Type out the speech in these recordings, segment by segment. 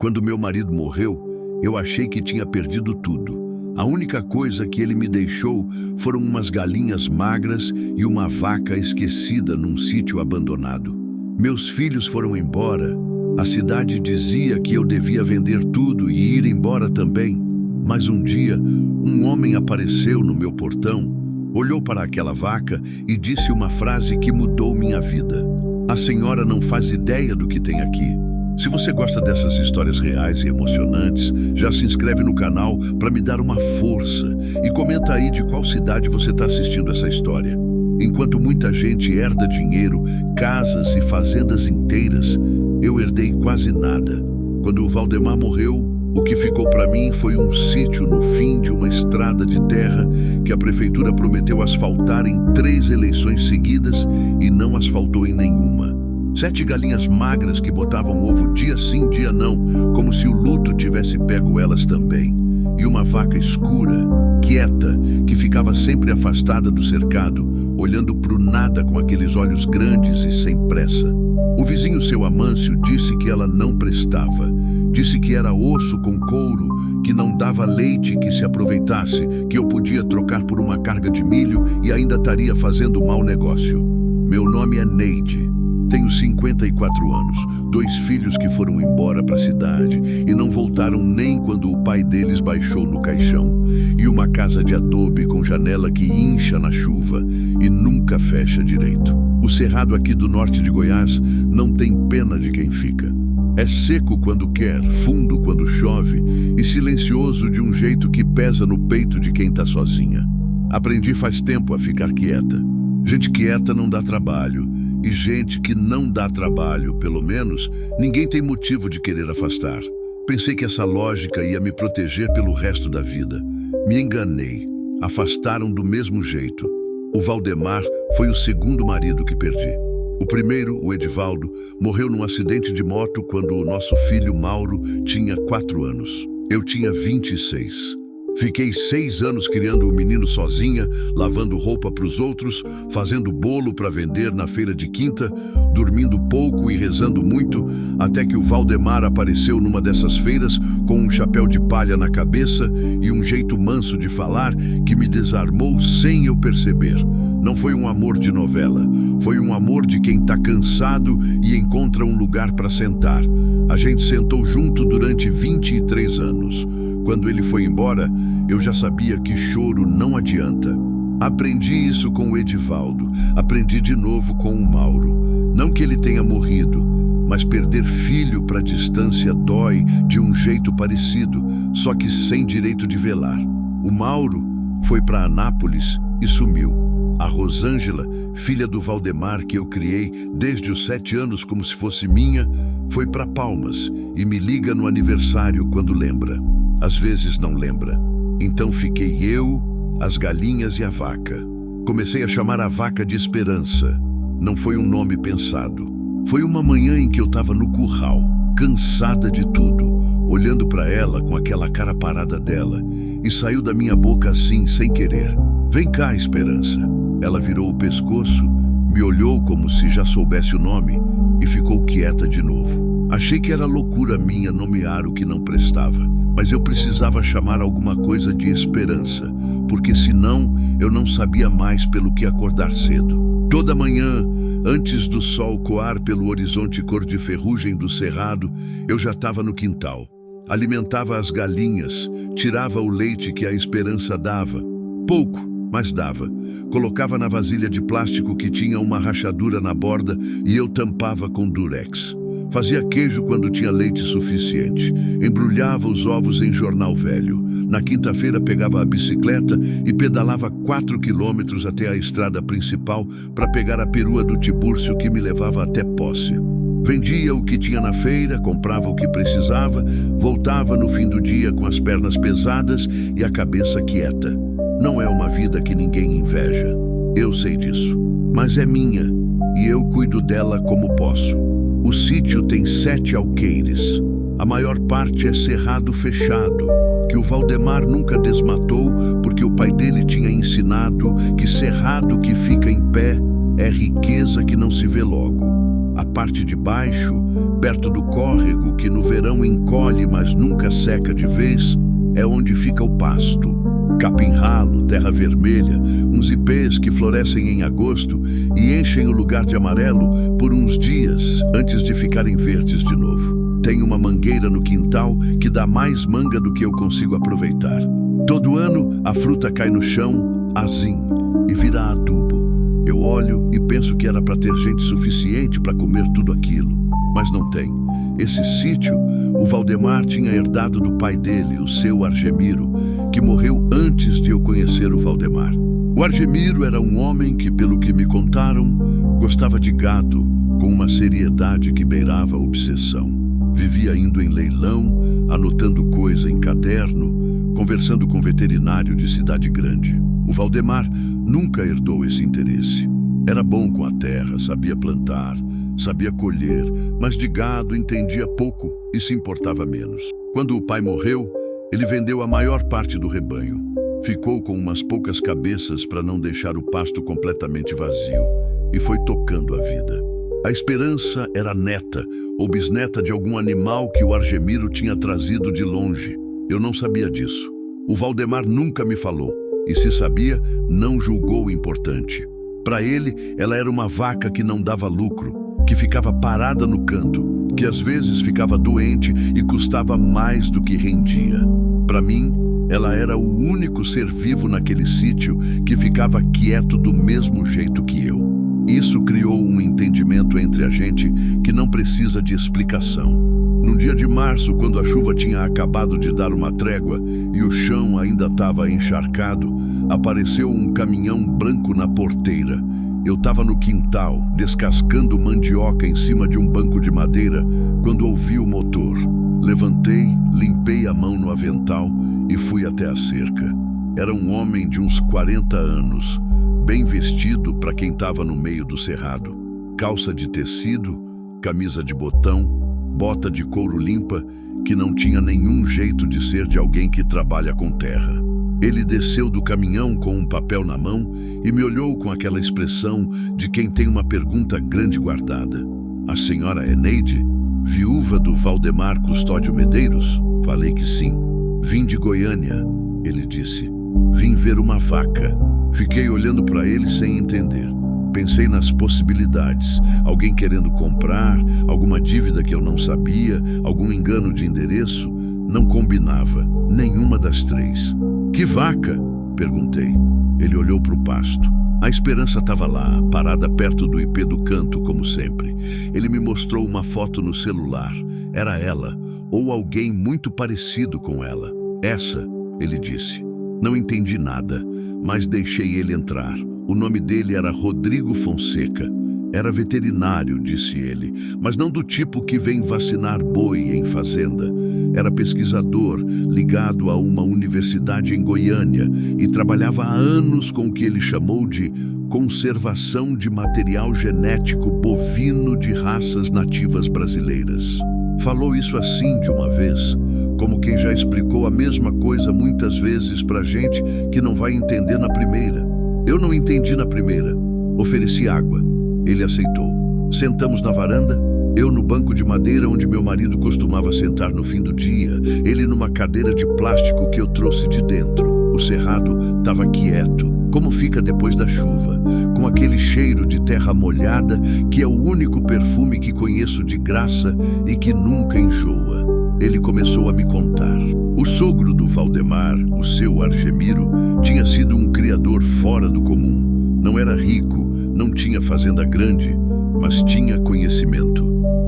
Quando meu marido morreu, eu achei que tinha perdido tudo. A única coisa que ele me deixou foram umas galinhas magras e uma vaca esquecida num sítio abandonado. Meus filhos foram embora. A cidade dizia que eu devia vender tudo e ir embora também. Mas um dia, um homem apareceu no meu portão, olhou para aquela vaca e disse uma frase que mudou minha vida. A senhora não faz ideia do que tem aqui. Se você gosta dessas histórias reais e emocionantes, já se inscreve no canal para me dar uma força e comenta aí de qual cidade você está assistindo essa história. Enquanto muita gente herda dinheiro, casas e fazendas inteiras, eu herdei quase nada. Quando o Valdemar morreu, o que ficou para mim foi um sítio no fim de uma estrada de terra que a prefeitura prometeu asfaltar em 3 eleições seguidas e não asfaltou em nenhuma. 7 galinhas magras que botavam ovo dia sim, dia não, como se o luto tivesse pego elas também. E uma vaca escura, quieta, que ficava sempre afastada do cercado, olhando pro nada com aqueles olhos grandes e sem pressa. O vizinho seu Amâncio disse que ela não prestava. Disse que era osso com couro, que não dava leite que se aproveitasse, que eu podia trocar por uma carga de milho e ainda estaria fazendo mau negócio. Meu nome é Neide. Tenho 54 anos, 2 filhos que foram embora para a cidade e não voltaram nem quando o pai deles baixou no caixão. E uma casa de adobe com janela que incha na chuva e nunca fecha direito. O cerrado aqui do norte de Goiás não tem pena de quem fica. É seco quando quer, fundo quando chove e silencioso de um jeito que pesa no peito de quem está sozinha. Aprendi faz tempo a ficar quieta. Gente quieta não dá trabalho. E gente que não dá trabalho, pelo menos, ninguém tem motivo de querer afastar. Pensei que essa lógica ia me proteger pelo resto da vida. Me enganei. Afastaram do mesmo jeito. O Valdemar foi o segundo marido que perdi. O primeiro, o Edivaldo, morreu num acidente de moto quando o nosso filho Mauro tinha 4 anos. Eu tinha 26. Fiquei 6 anos criando o menino sozinha, lavando roupa para os outros, fazendo bolo para vender na feira de quinta, dormindo pouco e rezando muito, até que o Valdemar apareceu numa dessas feiras com um chapéu de palha na cabeça e um jeito manso de falar que me desarmou sem eu perceber. Não foi um amor de novela, foi um amor de quem está cansado e encontra um lugar para sentar. A gente sentou junto durante 23 anos. Quando ele foi embora, eu já sabia que choro não adianta. Aprendi isso com o Edivaldo, aprendi de novo com o Mauro. Não que ele tenha morrido, mas perder filho para distância dói de um jeito parecido, só que sem direito de velar. O Mauro foi para Anápolis e sumiu. A Rosângela, filha do Valdemar que eu criei desde os 7 anos como se fosse minha, foi para Palmas e me liga no aniversário quando lembra. Às vezes não lembra. Então fiquei eu, as galinhas e a vaca. Comecei a chamar a vaca de Esperança. Não foi um nome pensado. Foi uma manhã em que eu estava no curral, cansada de tudo, olhando para ela com aquela cara parada dela, e saiu da minha boca assim, sem querer. Vem cá, Esperança. Ela virou o pescoço, me olhou como se já soubesse o nome e ficou quieta de novo. Achei que era loucura minha nomear o que não prestava, mas eu precisava chamar alguma coisa de esperança, porque senão eu não sabia mais pelo que acordar cedo. Toda manhã, antes do sol coar pelo horizonte cor de ferrugem do cerrado, eu já estava no quintal. Alimentava as galinhas, tirava o leite que a Esperança dava. Pouco, mas dava. Colocava na vasilha de plástico que tinha uma rachadura na borda e eu tampava com durex. Fazia queijo quando tinha leite suficiente. Embrulhava os ovos em jornal velho. Na quinta-feira pegava a bicicleta e pedalava 4 quilômetros até a estrada principal para pegar a perua do Tibúrcio que me levava até Posse. Vendia o que tinha na feira, comprava o que precisava, voltava no fim do dia com as pernas pesadas e a cabeça quieta. Não é uma vida que ninguém inveja. Eu sei disso. Mas é minha e eu cuido dela como posso. O sítio tem 7 alqueires. A maior parte é cerrado fechado, que o Valdemar nunca desmatou porque o pai dele tinha ensinado que cerrado que fica em pé é riqueza que não se vê logo. A parte de baixo, perto do córrego que no verão encolhe, mas nunca seca de vez, é onde fica o pasto. Capim ralo, terra vermelha, uns ipês que florescem em agosto e enchem o lugar de amarelo por uns dias antes de ficarem verdes de novo. Tem uma mangueira no quintal que dá mais manga do que eu consigo aproveitar. Todo ano a fruta cai no chão, azim, e vira adubo. Eu olho e penso que era para ter gente suficiente para comer tudo aquilo, mas não tem. Esse sítio, o Valdemar tinha herdado do pai dele, o seu Argemiro, que morreu antes de eu conhecer o Valdemar. O Argemiro era um homem que, pelo que me contaram, gostava de gado com uma seriedade que beirava a obsessão. Vivia indo em leilão, anotando coisa em caderno, conversando com veterinário de cidade grande. O Valdemar nunca herdou esse interesse. Era bom com a terra, sabia plantar, sabia colher, mas de gado entendia pouco e se importava menos. Quando o pai morreu, ele vendeu a maior parte do rebanho. Ficou com umas poucas cabeças para não deixar o pasto completamente vazio e foi tocando a vida. A esperança era neta ou bisneta de algum animal que o Argemiro tinha trazido de longe. Eu não sabia disso. O Valdemar nunca me falou e, se sabia, não julgou importante. Para ele, ela era uma vaca que não dava lucro, que ficava parada no canto, que às vezes ficava doente e custava mais do que rendia. Para mim, ela era o único ser vivo naquele sítio que ficava quieto do mesmo jeito que eu. Isso criou um entendimento entre a gente que não precisa de explicação. Num dia de março, quando a chuva tinha acabado de dar uma trégua e o chão ainda estava encharcado, apareceu um caminhão branco na porteira. Eu estava no quintal, descascando mandioca em cima de um banco de madeira, quando ouvi o motor. Levantei, limpei a mão no avental e fui até a cerca. Era um homem de uns 40 anos, bem vestido para quem estava no meio do cerrado. Calça de tecido, camisa de botão, bota de couro limpa, que não tinha nenhum jeito de ser de alguém que trabalha com terra. Ele desceu do caminhão com um papel na mão e me olhou com aquela expressão de quem tem uma pergunta grande guardada. A senhora é Neide, viúva do Valdemar Custódio Medeiros? Falei que sim. Vim de Goiânia, ele disse. Vim ver uma vaca. Fiquei olhando para ele sem entender. Pensei nas possibilidades. Alguém querendo comprar, alguma dívida que eu não sabia, algum engano de endereço. Não combinava, nenhuma das três. Que vaca? Perguntei. Ele olhou para o pasto. A esperança estava lá, parada perto do ipê do canto, como sempre. Ele me mostrou uma foto no celular. Era ela, ou alguém muito parecido com ela. Essa, ele disse. Não entendi nada, mas deixei ele entrar. O nome dele era Rodrigo Fonseca. Era veterinário, disse ele, mas não do tipo que vem vacinar boi em fazenda. Era pesquisador, ligado a uma universidade em Goiânia e trabalhava há anos com o que ele chamou de conservação de material genético bovino de raças nativas brasileiras. Falou isso assim de uma vez, como quem já explicou a mesma coisa muitas vezes pra gente que não vai entender na primeira. Eu não entendi na primeira. Ofereci água. Ele aceitou. Sentamos na varanda, eu no banco de madeira onde meu marido costumava sentar no fim do dia, ele numa cadeira de plástico que eu trouxe de dentro. O cerrado estava quieto, como fica depois da chuva, com aquele cheiro de terra molhada que é o único perfume que conheço de graça e que nunca enjoa. Ele começou a me contar. O sogro do Valdemar, o seu Argemiro, tinha sido um criador fora do comum. Não era rico, não tinha fazenda grande, mas tinha conhecimento.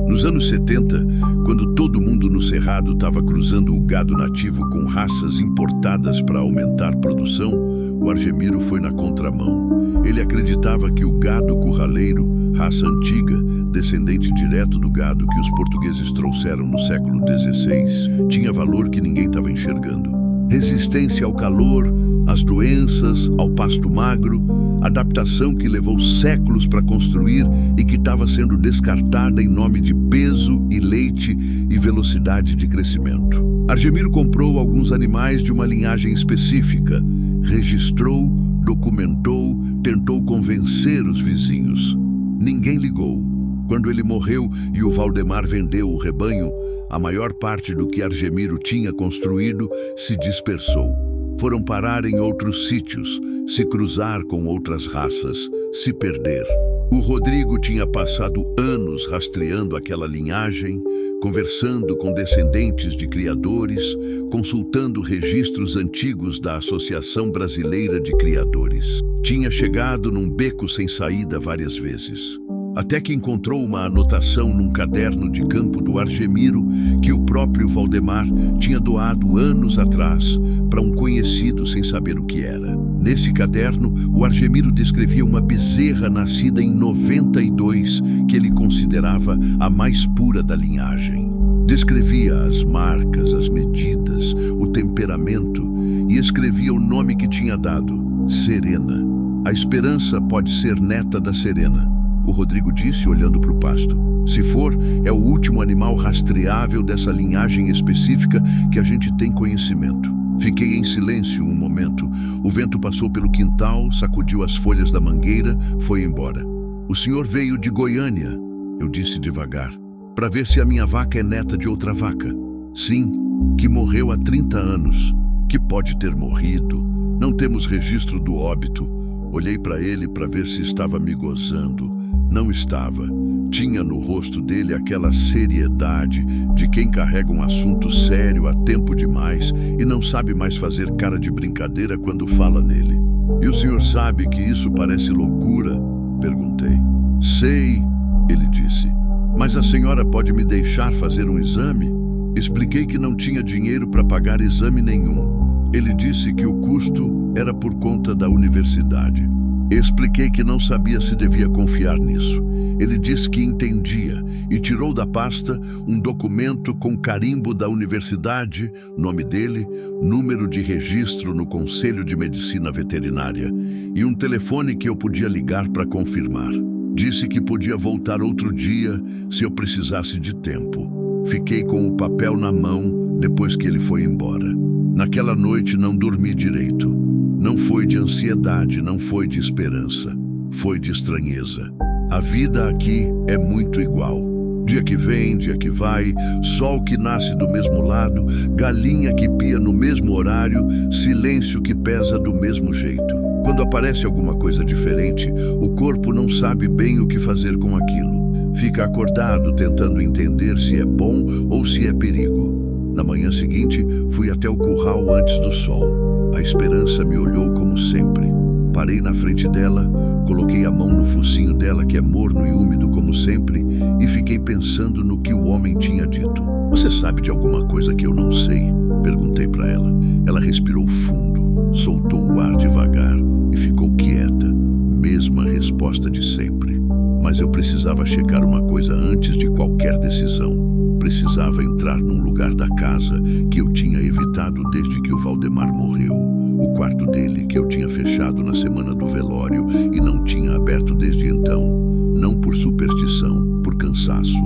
Nos anos 70, quando todo mundo no cerrado estava cruzando o gado nativo com raças importadas para aumentar produção, o Argemiro foi na contramão. Ele acreditava que o gado curraleiro, raça antiga, descendente direto do gado que os portugueses trouxeram no século XVI, tinha valor que ninguém estava enxergando. Resistência ao calor, às doenças, ao pasto magro, adaptação que levou séculos para construir e que estava sendo descartada em nome de peso e leite e velocidade de crescimento. Argemiro comprou alguns animais de uma linhagem específica, registrou, documentou, tentou convencer os vizinhos. Ninguém ligou. Quando ele morreu e o Valdemar vendeu o rebanho, a maior parte do que Argemiro tinha construído se dispersou. Foram parar em outros sítios, se cruzar com outras raças, se perder. O Rodrigo tinha passado anos rastreando aquela linhagem, conversando com descendentes de criadores, consultando registros antigos da Associação Brasileira de Criadores. Tinha chegado num beco sem saída várias vezes, até que encontrou uma anotação num caderno de campo do Argemiro que o próprio Valdemar tinha doado anos atrás para um conhecido sem saber o que era. Nesse caderno, o Argemiro descrevia uma bezerra nascida em 92 que ele considerava a mais pura da linhagem. Descrevia as marcas, as medidas, o temperamento e escrevia o nome que tinha dado, Serena. A Esperança pode ser neta da Serena, o Rodrigo disse olhando para o pasto. Se for, é o último animal rastreável dessa linhagem específica que a gente tem conhecimento. Fiquei em silêncio um momento. O vento passou pelo quintal, sacudiu as folhas da mangueira, foi embora. O senhor veio de Goiânia, eu disse devagar, para ver se a minha vaca é neta de outra vaca. Sim, que morreu há 30 anos, que pode ter morrido. Não temos registro do óbito. Olhei para ele para ver se estava me gozando. Não estava. Tinha no rosto dele aquela seriedade de quem carrega um assunto sério há tempo demais e não sabe mais fazer cara de brincadeira quando fala nele. E o senhor sabe que isso parece loucura? Perguntei. Sei, ele disse. Mas a senhora pode me deixar fazer um exame? Expliquei que não tinha dinheiro para pagar exame nenhum. Ele disse que o custo era por conta da universidade. Expliquei que não sabia se devia confiar nisso. Ele disse que entendia e tirou da pasta um documento com carimbo da universidade, nome dele, número de registro no Conselho de Medicina Veterinária e um telefone que eu podia ligar para confirmar. Disse que podia voltar outro dia se eu precisasse de tempo. Fiquei com o papel na mão depois que ele foi embora. Naquela noite não dormi direito. Não foi de ansiedade, não foi de esperança. Foi de estranheza. A vida aqui é muito igual. Dia que vem, dia que vai, sol que nasce do mesmo lado, galinha que pia no mesmo horário, silêncio que pesa do mesmo jeito. Quando aparece alguma coisa diferente, o corpo não sabe bem o que fazer com aquilo. Fica acordado tentando entender se é bom ou se é perigo. Na manhã seguinte, fui até o curral antes do sol. A Esperança me olhou como sempre. Parei na frente dela, coloquei a mão no focinho dela, que é morno e úmido como sempre, e fiquei pensando no que o homem tinha dito. Você sabe de alguma coisa que eu não sei? Perguntei para ela. Ela respirou fundo, soltou o ar devagar e ficou quieta. Mesma resposta de sempre. Mas eu precisava checar uma coisa antes de qualquer decisão. Precisava entrar num lugar da casa que eu tinha evitado desde que o Valdemar morreu. O quarto dele, que eu tinha fechado na semana do velório e não tinha aberto desde então. Não por superstição, por cansaço.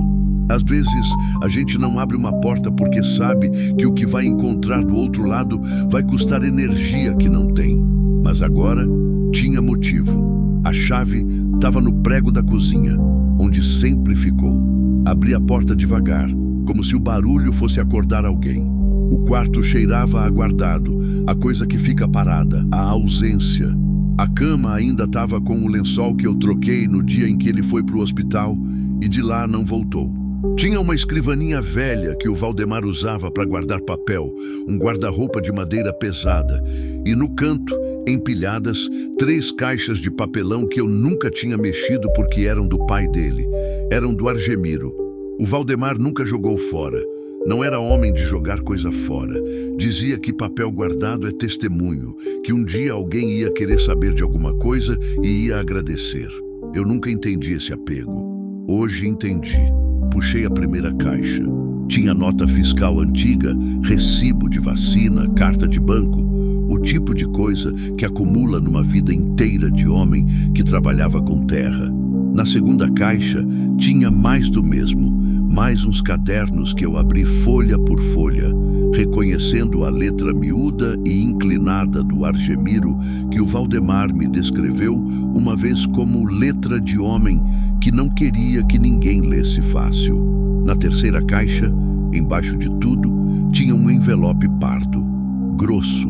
Às vezes, a gente não abre uma porta porque sabe que o que vai encontrar do outro lado vai custar energia que não tem. Mas agora, tinha motivo. A chave estava no prego da cozinha, onde sempre ficou. Abri a porta devagar, como se o barulho fosse acordar alguém. O quarto cheirava aguardado, a coisa que fica parada, a ausência. A cama ainda estava com o lençol que eu troquei no dia em que ele foi para o hospital e de lá não voltou. Tinha uma escrivaninha velha que o Valdemar usava para guardar papel, um guarda-roupa de madeira pesada, e no canto, empilhadas, 3 caixas de papelão que eu nunca tinha mexido porque eram do pai dele. Eram do Argemiro. O Valdemar nunca jogou fora. Não era homem de jogar coisa fora. Dizia que papel guardado é testemunho, que um dia alguém ia querer saber de alguma coisa e ia agradecer. Eu nunca entendi esse apego. Hoje entendi. Puxei a primeira caixa. Tinha nota fiscal antiga, recibo de vacina, carta de banco, o tipo de coisa que acumula numa vida inteira de homem que trabalhava com terra. Na segunda caixa, tinha mais do mesmo, mais uns cadernos que eu abri folha por folha, reconheci reconhecendo a letra miúda e inclinada do argemiro que o Valdemar me descreveu uma vez como letra de homem que não queria que ninguém lesse fácil. Na terceira caixa, embaixo de tudo, tinha um envelope pardo, grosso,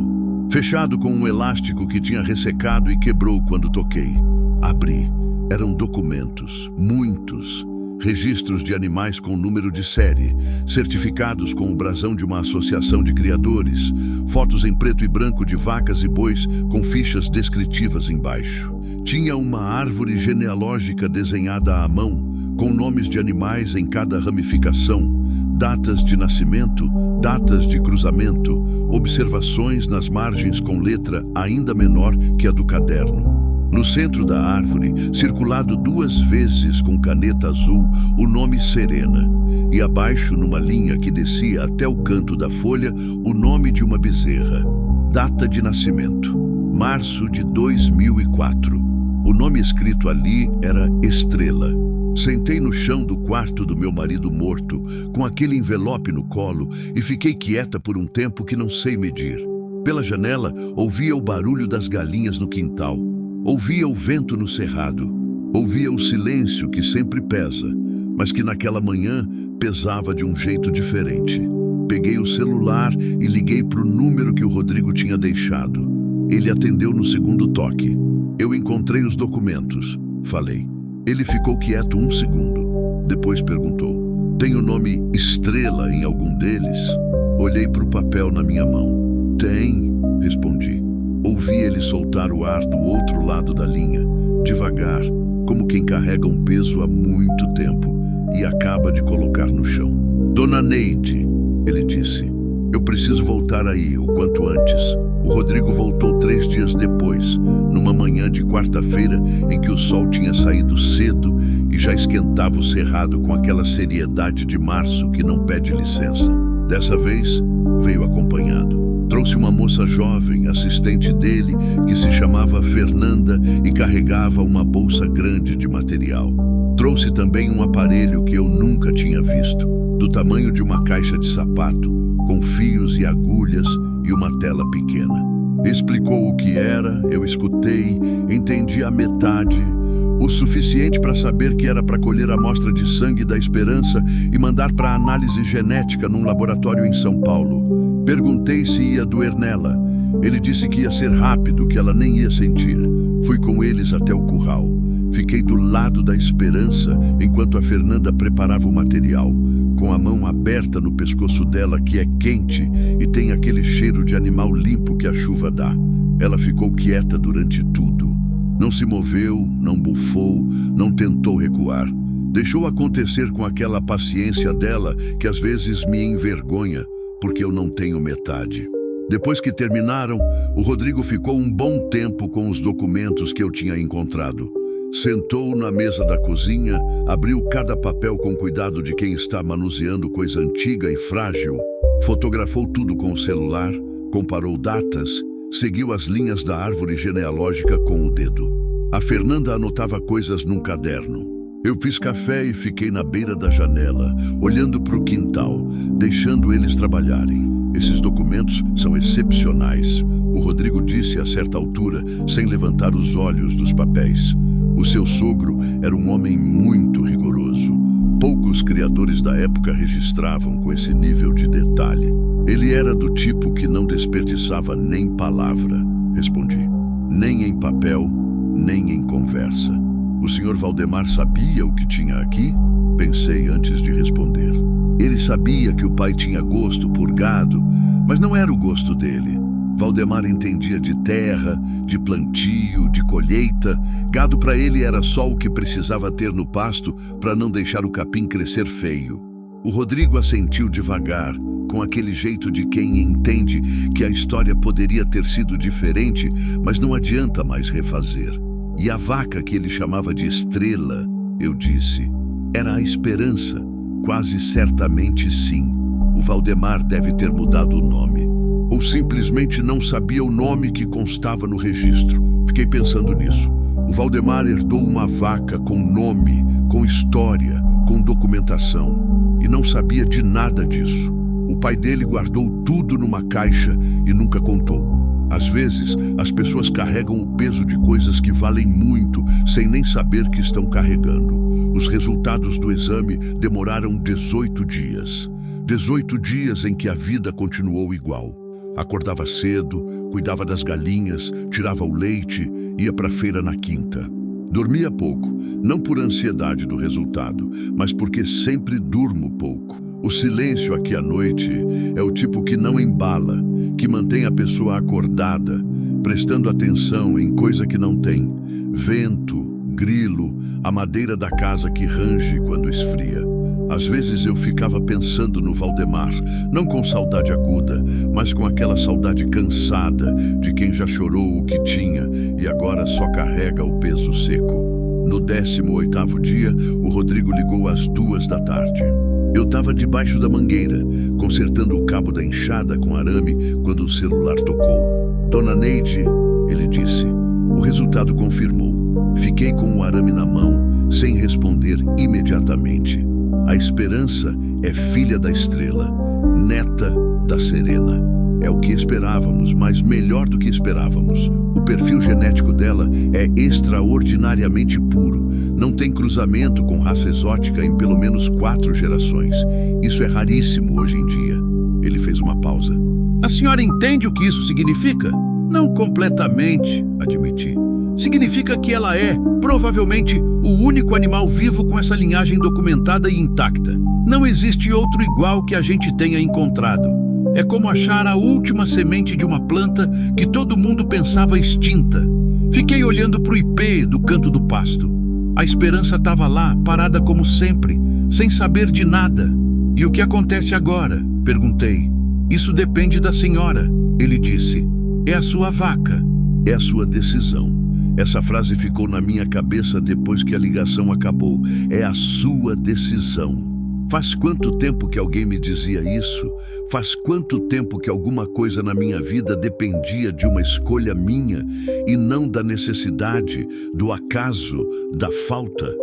fechado com um elástico que tinha ressecado e quebrou quando toquei. Abri. Eram documentos, muitos. Registros de animais com número de série, certificados com o brasão de uma associação de criadores, fotos em preto e branco de vacas e bois com fichas descritivas embaixo. Tinha uma árvore genealógica desenhada à mão, com nomes de animais em cada ramificação, datas de nascimento, datas de cruzamento, observações nas margens com letra ainda menor que a do caderno. No centro da árvore, circulado 2 vezes com caneta azul, o nome Serena. E abaixo, numa linha que descia até o canto da folha, o nome de uma bezerra. Data de nascimento: março de 2004. O nome escrito ali era Estrela. Sentei no chão do quarto do meu marido morto, com aquele envelope no colo, e fiquei quieta por um tempo que não sei medir. Pela janela, ouvia o barulho das galinhas no quintal. Ouvia o vento no cerrado, ouvia o silêncio que sempre pesa, mas que naquela manhã pesava de um jeito diferente. Peguei o celular e liguei para o número que o Rodrigo tinha deixado. Ele atendeu no segundo toque. Eu encontrei os documentos, falei. Ele ficou quieto 1 segundo. Depois perguntou: tem o nome Estrela em algum deles? Olhei para o papel na minha mão. Tem, respondi. Ouvi ele soltar o ar do outro lado da linha, devagar, como quem carrega um peso há muito tempo e acaba de colocar no chão. Dona Neide, ele disse, eu preciso voltar aí o quanto antes. O Rodrigo voltou 3 dias depois, numa manhã de quarta-feira em que o sol tinha saído cedo e já esquentava o cerrado com aquela seriedade de março que não pede licença. Dessa vez, veio acompanhado. Trouxe uma moça jovem, assistente dele, que se chamava Fernanda e carregava uma bolsa grande de material. Trouxe também um aparelho que eu nunca tinha visto, do tamanho de uma caixa de sapato, com fios e agulhas e uma tela pequena. Explicou o que era, eu escutei, entendi a metade, o suficiente para saber que era para colher a amostra de sangue da Esperança e mandar para análise genética num laboratório em São Paulo. Perguntei se ia doer nela. Ele disse que ia ser rápido, que ela nem ia sentir. Fui com eles até o curral. Fiquei do lado da Esperança enquanto a Fernanda preparava o material, com a mão aberta no pescoço dela, que é quente e tem aquele cheiro de animal limpo que a chuva dá. Ela ficou quieta durante tudo. Não se moveu, não bufou, não tentou recuar. Deixou acontecer com aquela paciência dela que às vezes me envergonha, porque eu não tenho metade. Depois que terminaram, o Rodrigo ficou um bom tempo com os documentos que eu tinha encontrado. Sentou na mesa da cozinha, abriu cada papel com cuidado de quem está manuseando coisa antiga e frágil, fotografou tudo com o celular, comparou datas, seguiu as linhas da árvore genealógica com o dedo. A Fernanda anotava coisas num caderno. Eu fiz café e fiquei na beira da janela, olhando para o quintal, deixando eles trabalharem. Esses documentos são excepcionais, o Rodrigo disse a certa altura, sem levantar os olhos dos papéis. O seu sogro era um homem muito rigoroso. Poucos criadores da época registravam com esse nível de detalhe. Ele era do tipo que não desperdiçava nem palavra, respondi. Nem em papel, nem em conversa. O senhor Valdemar sabia o que tinha aqui? Pensei antes de responder. Ele sabia que o pai tinha gosto por gado, mas não era o gosto dele. Valdemar entendia de terra, de plantio, de colheita. Gado para ele era só o que precisava ter no pasto para não deixar o capim crescer feio. O Rodrigo assentiu devagar, com aquele jeito de quem entende que a história poderia ter sido diferente, mas não adianta mais refazer. E a vaca que ele chamava de Estrela, eu disse, era a Esperança. Quase certamente sim. O Valdemar deve ter mudado o nome. Ou simplesmente não sabia o nome que constava no registro. Fiquei pensando nisso. O Valdemar herdou uma vaca com nome, com história, com documentação. E não sabia de nada disso. O pai dele guardou tudo numa caixa e nunca contou. Às vezes, as pessoas carregam o peso de coisas que valem muito, sem nem saber que estão carregando. Os resultados do exame demoraram 18 dias. 18 dias em que a vida continuou igual. Acordava cedo, cuidava das galinhas, tirava o leite, ia para a feira na quinta. Dormia pouco, não por ansiedade do resultado, mas porque sempre durmo pouco. O silêncio aqui à noite é o tipo que não embala, que mantém a pessoa acordada, prestando atenção em coisa que não tem. Vento, grilo, a madeira da casa que range quando esfria. Às vezes eu ficava pensando no Valdemar, não com saudade aguda, mas com aquela saudade cansada de quem já chorou o que tinha e agora só carrega o peso seco. No 18º dia, o Rodrigo ligou às 2 da tarde. Eu estava debaixo da mangueira, consertando o cabo da enxada com arame, quando o celular tocou. Dona Neide, ele disse. O resultado confirmou. Fiquei com o arame na mão, sem responder imediatamente. A esperança é filha da estrela, neta da serena. É o que esperávamos, mas melhor do que esperávamos. O perfil genético dela é extraordinariamente puro. Não tem cruzamento com raça exótica em pelo menos 4 gerações. Isso é raríssimo hoje em dia. Ele fez uma pausa. A senhora entende o que isso significa? Não completamente, admiti. Significa que ela é, provavelmente, o único animal vivo com essa linhagem documentada e intacta. Não existe outro igual que a gente tenha encontrado. É como achar a última semente de uma planta que todo mundo pensava extinta. Fiquei olhando para o ipê do canto do pasto. A esperança estava lá, parada como sempre, sem saber de nada. E o que acontece agora? Perguntei. Isso depende da senhora, ele disse. É a sua vaca. É a sua decisão. Essa frase ficou na minha cabeça depois que a ligação acabou. É a sua decisão. Faz quanto tempo que alguém me dizia isso? Faz quanto tempo que alguma coisa na minha vida dependia de uma escolha minha e não da necessidade, do acaso, da falta?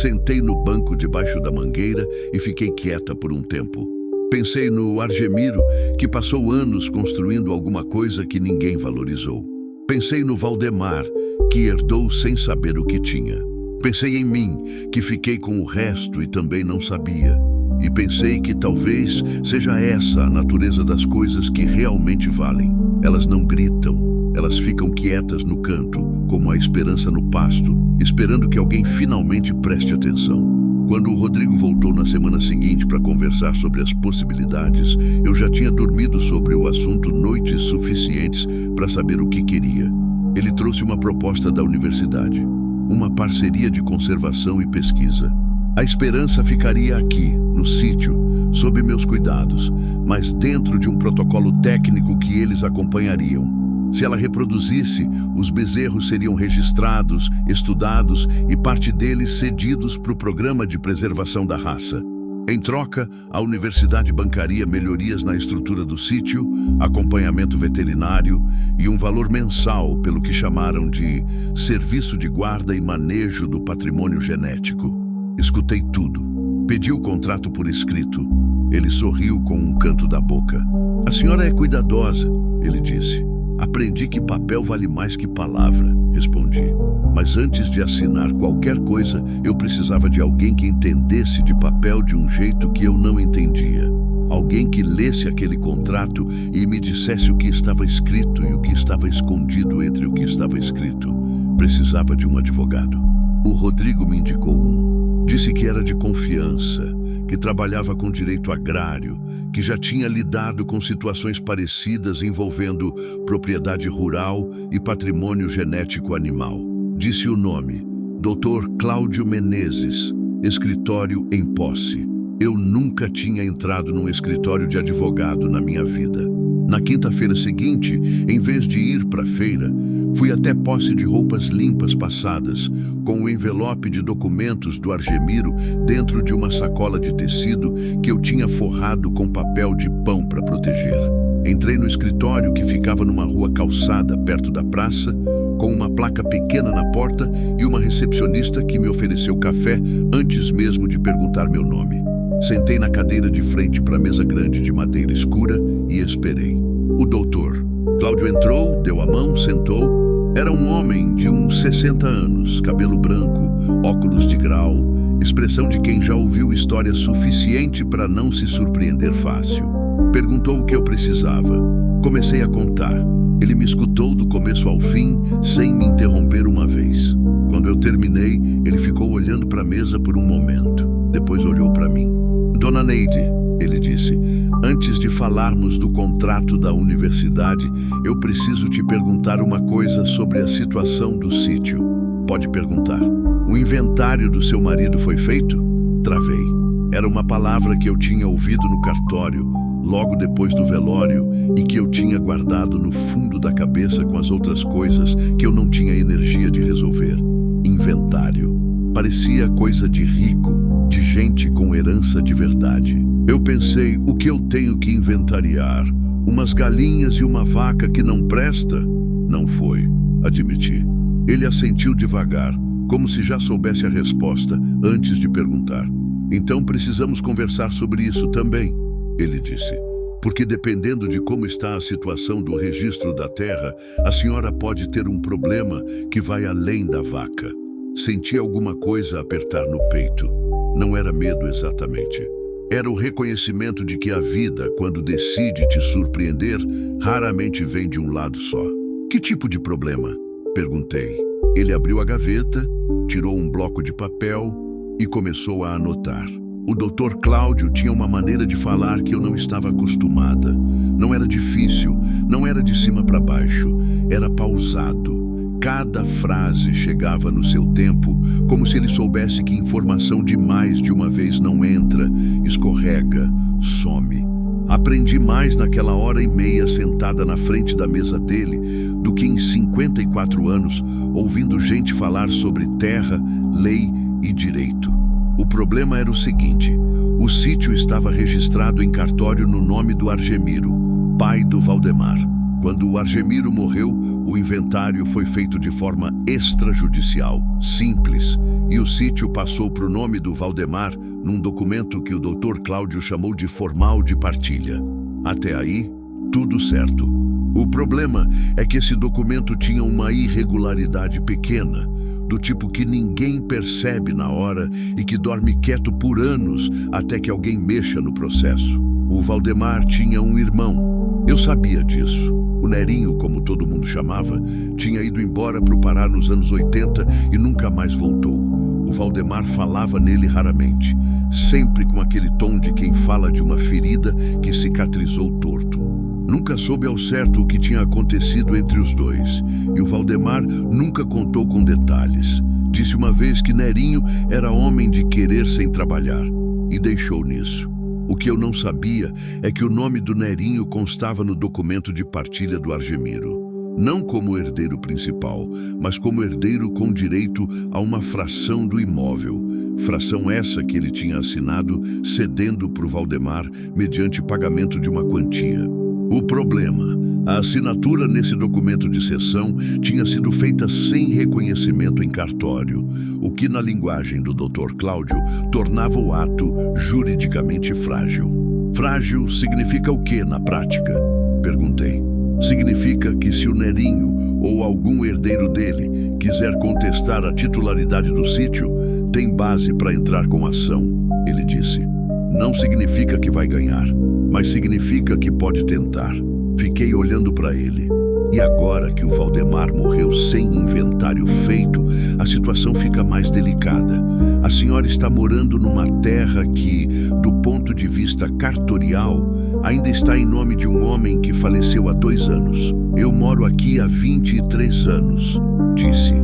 Sentei no banco debaixo da mangueira e fiquei quieta por um tempo. Pensei no Argemiro, que passou anos construindo alguma coisa que ninguém valorizou. Pensei no Valdemar, que herdou sem saber o que tinha. Pensei em mim, que fiquei com o resto e também não sabia. E pensei que talvez seja essa a natureza das coisas que realmente valem. Elas não gritam, elas ficam quietas no canto, como a esperança no pasto, esperando que alguém finalmente preste atenção. Quando o Rodrigo voltou na semana seguinte para conversar sobre as possibilidades, eu já tinha dormido sobre o assunto noites suficientes para saber o que queria. Ele trouxe uma proposta da universidade, uma parceria de conservação e pesquisa. A esperança ficaria aqui, no sítio, sob meus cuidados, mas dentro de um protocolo técnico que eles acompanhariam. Se ela reproduzisse, os bezerros seriam registrados, estudados e parte deles cedidos para o programa de preservação da raça. Em troca, a universidade bancaria melhorias na estrutura do sítio, acompanhamento veterinário e um valor mensal pelo que chamaram de Serviço de Guarda e Manejo do Patrimônio Genético. Escutei tudo. Pedi o contrato por escrito. Ele sorriu com um canto da boca. A senhora é cuidadosa, ele disse. Aprendi que papel vale mais que palavra, respondi. Mas antes de assinar qualquer coisa, eu precisava de alguém que entendesse de papel de um jeito que eu não entendia. Alguém que lesse aquele contrato e me dissesse o que estava escrito e o que estava escondido entre o que estava escrito. Precisava de um advogado. O Rodrigo me indicou um. Disse que era de confiança, que trabalhava com direito agrário, que já tinha lidado com situações parecidas envolvendo propriedade rural e patrimônio genético animal. Disse o nome, Dr. Cláudio Menezes, escritório em posse. Eu nunca tinha entrado num escritório de advogado na minha vida. Na quinta-feira seguinte, em vez de ir para a feira, fui até posse de roupas limpas passadas, com o envelope de documentos do Argemiro dentro de uma sacola de tecido que eu tinha forrado com papel de pão para proteger. Entrei no escritório que ficava numa rua calçada perto da praça, com uma placa pequena na porta e uma recepcionista que me ofereceu café antes mesmo de perguntar meu nome. Sentei na cadeira de frente para a mesa grande de madeira escura e esperei. O doutor Cláudio entrou, deu a mão, sentou. Era um homem de uns 60 anos, cabelo branco, óculos de grau, expressão de quem já ouviu história suficiente para não se surpreender fácil. Perguntou o que eu precisava. Comecei a contar. Ele me escutou do começo ao fim, sem me interromper uma vez. Quando eu terminei, ele ficou olhando para a mesa por um momento. Depois olhou para mim. Dona Neide, ele disse, antes de falarmos do contrato da universidade, eu preciso te perguntar uma coisa sobre a situação do sítio. Pode perguntar. O inventário do seu marido foi feito? Travei. Era uma palavra que eu tinha ouvido no cartório, logo depois do velório, e que eu tinha guardado no fundo da cabeça com as outras coisas que eu não tinha energia de resolver. Inventário. Parecia coisa de rico, de gente com herança de verdade. Eu pensei, o que eu tenho que inventariar? Umas galinhas e uma vaca que não presta? Não foi, admiti. Ele assentiu devagar, como se já soubesse a resposta antes de perguntar. Então precisamos conversar sobre isso também, ele disse. Porque dependendo de como está a situação do registro da terra, a senhora pode ter um problema que vai além da vaca. Senti alguma coisa apertar no peito. Não era medo exatamente. Era o reconhecimento de que a vida, quando decide te surpreender, raramente vem de um lado só. Que tipo de problema? Perguntei. Ele abriu a gaveta, tirou um bloco de papel e começou a anotar. O Dr. Cláudio tinha uma maneira de falar que eu não estava acostumada. Não era difícil, não era de cima para baixo, era pausado. Cada frase chegava no seu tempo, como se ele soubesse que informação demais de uma vez não entra, escorrega, some. Aprendi mais naquela hora e meia sentada na frente da mesa dele do que em 54 anos, ouvindo gente falar sobre terra, lei e direito. O problema era o seguinte: o sítio estava registrado em cartório no nome do Argemiro, pai do Valdemar. Quando o Argemiro morreu, o inventário foi feito de forma extrajudicial, simples, e o sítio passou para o nome do Valdemar num documento que o Dr. Cláudio chamou de formal de partilha. Até aí, tudo certo. O problema é que esse documento tinha uma irregularidade pequena, do tipo que ninguém percebe na hora e que dorme quieto por anos até que alguém mexa no processo. O Valdemar tinha um irmão. Eu sabia disso. O Nerinho, como todo mundo chamava, tinha ido embora para o Pará nos anos 80 e nunca mais voltou. O Valdemar falava nele raramente, sempre com aquele tom de quem fala de uma ferida que cicatrizou torto. Nunca soube ao certo o que tinha acontecido entre os dois, e o Valdemar nunca contou com detalhes. Disse uma vez que Nerinho era homem de querer sem trabalhar, e deixou nisso. O que eu não sabia é que o nome do Nerinho constava no documento de partilha do Argemiro. Não como herdeiro principal, mas como herdeiro com direito a uma fração do imóvel. Fração essa que ele tinha assinado, cedendo para o Valdemar mediante pagamento de uma quantia. O problema: a assinatura nesse documento de cessão tinha sido feita sem reconhecimento em cartório, o que na linguagem do Dr. Cláudio tornava o ato juridicamente frágil. Frágil significa o que na prática? Perguntei. Significa que se o Nerinho ou algum herdeiro dele quiser contestar a titularidade do sítio, tem base para entrar com ação, ele disse. Não significa que vai ganhar, mas significa que pode tentar. Fiquei olhando para ele. E agora que o Valdemar morreu sem inventário feito, a situação fica mais delicada. A senhora está morando numa terra que, do ponto de vista cartorial, ainda está em nome de um homem que faleceu há 2 anos. Eu moro aqui há 23 anos, disse.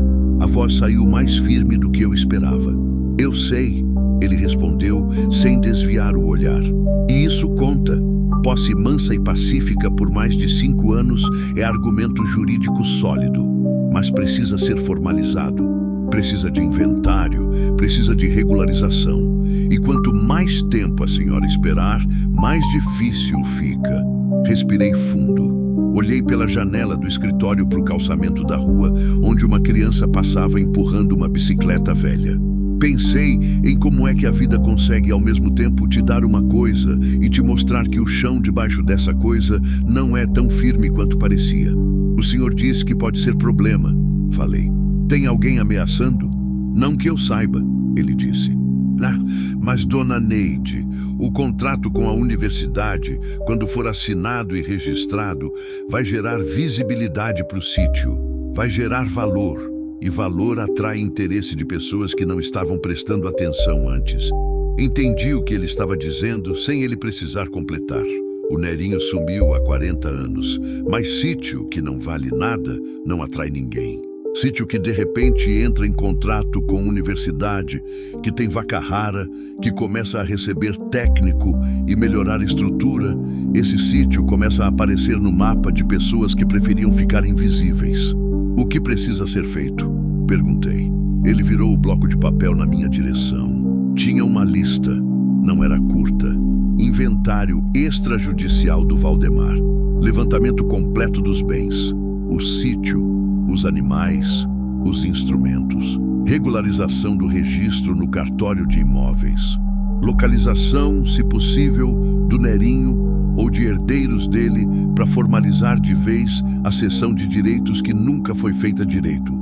A voz saiu mais firme do que eu esperava. Eu sei, ele respondeu, sem desviar o olhar. E isso conta. Posse mansa e pacífica por mais de 5 anos é argumento jurídico sólido, mas precisa ser formalizado. Precisa de inventário, precisa de regularização. E quanto mais tempo a senhora esperar, mais difícil fica. Respirei fundo. Olhei pela janela do escritório para o calçamento da rua, onde uma criança passava empurrando uma bicicleta velha. Pensei em como é que a vida consegue ao mesmo tempo te dar uma coisa e te mostrar que o chão debaixo dessa coisa não é tão firme quanto parecia. O senhor disse que pode ser problema, falei. Tem alguém ameaçando? Não que eu saiba, ele disse. Mas dona Neide, o contrato com a universidade, quando for assinado e registrado, vai gerar visibilidade para o sítio, vai gerar valor. E valor atrai interesse de pessoas que não estavam prestando atenção antes. Entendi o que ele estava dizendo sem ele precisar completar. O Nerinho sumiu há 40 anos, mas sítio que não vale nada não atrai ninguém. Sítio que de repente entra em contrato com universidade, que tem vaca rara, que começa a receber técnico e melhorar a estrutura, esse sítio começa a aparecer no mapa de pessoas que preferiam ficar invisíveis. O que precisa ser feito? Perguntei. Ele virou o bloco de papel na minha direção. Tinha uma lista, não era curta. Inventário extrajudicial do Valdemar. Levantamento completo dos bens. O sítio, os animais, os instrumentos. Regularização do registro no cartório de imóveis. Localização, se possível, do Nerinho ou de herdeiros dele para formalizar de vez a cessão de direitos que nunca foi feita direito.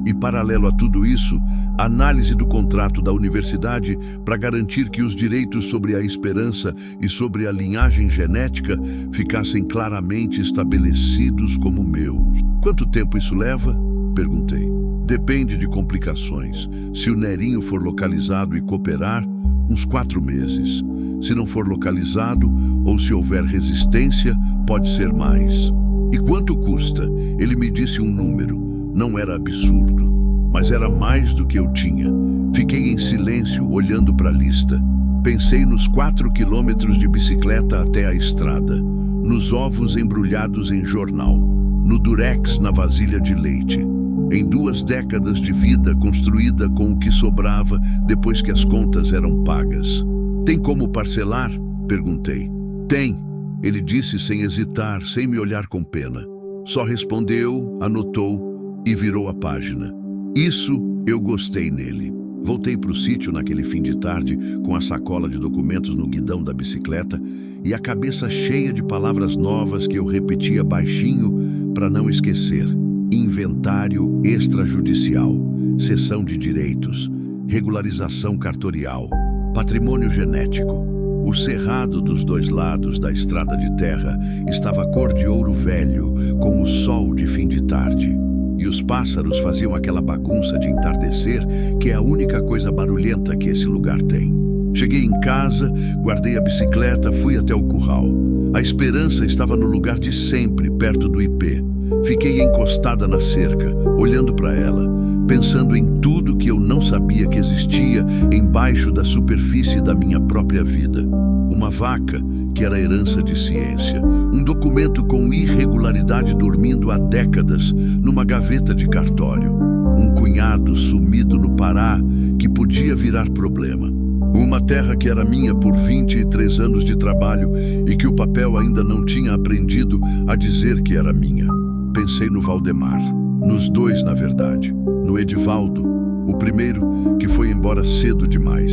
E, paralelo a tudo isso, análise do contrato da universidade para garantir que os direitos sobre a esperança e sobre a linhagem genética ficassem claramente estabelecidos como meus. Quanto tempo isso leva? Perguntei. Depende de complicações. Se o Nerinho for localizado e cooperar, uns 4 meses. Se não for localizado, ou se houver resistência, pode ser mais. E quanto custa? Ele me disse um número. Não era absurdo, mas era mais do que eu tinha. Fiquei em silêncio, olhando para a lista. Pensei nos 4 quilômetros de bicicleta até a estrada, nos ovos embrulhados em jornal, no durex na vasilha de leite, em 2 décadas de vida construída com o que sobrava depois que as contas eram pagas. Tem como parcelar? Perguntei. Tem, ele disse sem hesitar, sem me olhar com pena. Só respondeu, anotou e virou a página. Isso eu gostei nele. Voltei para o sítio naquele fim de tarde, com a sacola de documentos no guidão da bicicleta e a cabeça cheia de palavras novas que eu repetia baixinho para não esquecer. Inventário extrajudicial, cessão de direitos, regularização cartorial, patrimônio genético. O cerrado dos 2 lados da estrada de terra estava cor de ouro velho, com o sol de fim de tarde. E os pássaros faziam aquela bagunça de entardecer que é a única coisa barulhenta que esse lugar tem. Cheguei em casa, guardei a bicicleta, fui até o curral. A esperança estava no lugar de sempre, perto do IP. Fiquei encostada na cerca, olhando para ela, pensando em tudo que eu não sabia que existia embaixo da superfície da minha própria vida. Uma vaca, que era herança de ciência. Um documento com irregularidade dormindo há décadas numa gaveta de cartório. Um cunhado sumido no Pará que podia virar problema. Uma terra que era minha por 23 anos de trabalho e que o papel ainda não tinha aprendido a dizer que era minha. Pensei no Valdemar. Nos 2, na verdade. No Edivaldo, o primeiro, que foi embora cedo demais.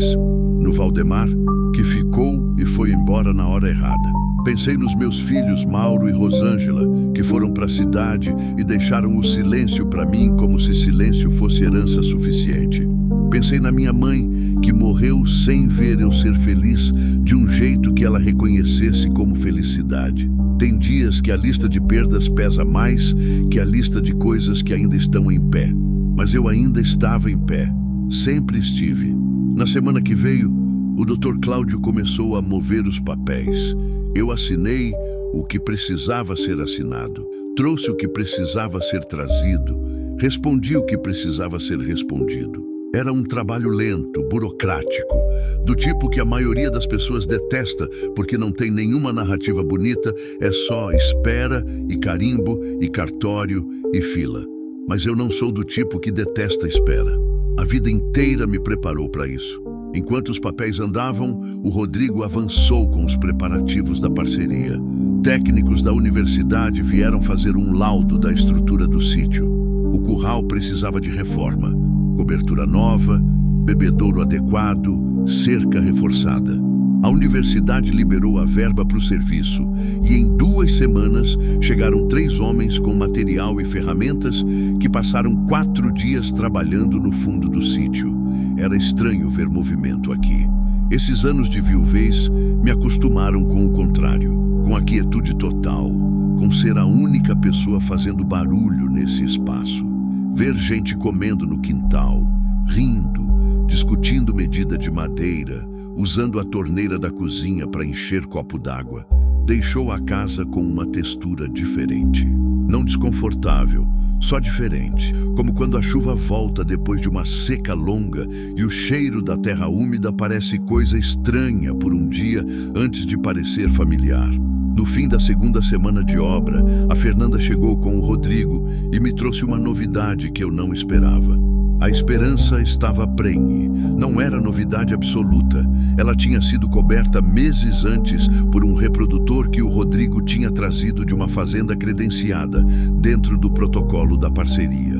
No Valdemar, que ficou e foi embora na hora errada. Pensei nos meus filhos Mauro e Rosângela, que foram para a cidade e deixaram o silêncio para mim como se silêncio fosse herança suficiente. Pensei na minha mãe, que morreu sem ver eu ser feliz de um jeito que ela reconhecesse como felicidade. Tem dias que a lista de perdas pesa mais que a lista de coisas que ainda estão em pé. Mas eu ainda estava em pé. Sempre estive. Na semana que veio, o Dr. Cláudio começou a mover os papéis. Eu assinei o que precisava ser assinado. Trouxe o que precisava ser trazido. Respondi o que precisava ser respondido. Era um trabalho lento, burocrático, do tipo que a maioria das pessoas detesta porque não tem nenhuma narrativa bonita, é só espera e carimbo e cartório e fila. Mas eu não sou do tipo que detesta espera. A vida inteira me preparou para isso. Enquanto os papéis andavam, o Rodrigo avançou com os preparativos da parceria. Técnicos da universidade vieram fazer um laudo da estrutura do sítio. O curral precisava de reforma, cobertura nova, bebedouro adequado, cerca reforçada. A universidade liberou a verba para o serviço e em 2 semanas chegaram 3 homens com material e ferramentas que passaram 4 dias trabalhando no fundo do sítio. Era estranho ver movimento aqui. Esses anos de viuvez me acostumaram com o contrário, com a quietude total, com ser a única pessoa fazendo barulho nesse espaço. Ver gente comendo no quintal, rindo, discutindo medida de madeira, usando a torneira da cozinha para encher copo d'água, deixou a casa com uma textura diferente. Não desconfortável, só diferente, como quando a chuva volta depois de uma seca longa e o cheiro da terra úmida parece coisa estranha por um dia antes de parecer familiar. No fim da 2ª semana de obra, a Fernanda chegou com o Rodrigo e me trouxe uma novidade que eu não esperava. A esperança estava prenhe, não era novidade absoluta. Ela tinha sido coberta meses antes por um reprodutor que o Rodrigo tinha trazido de uma fazenda credenciada, dentro do protocolo da parceria.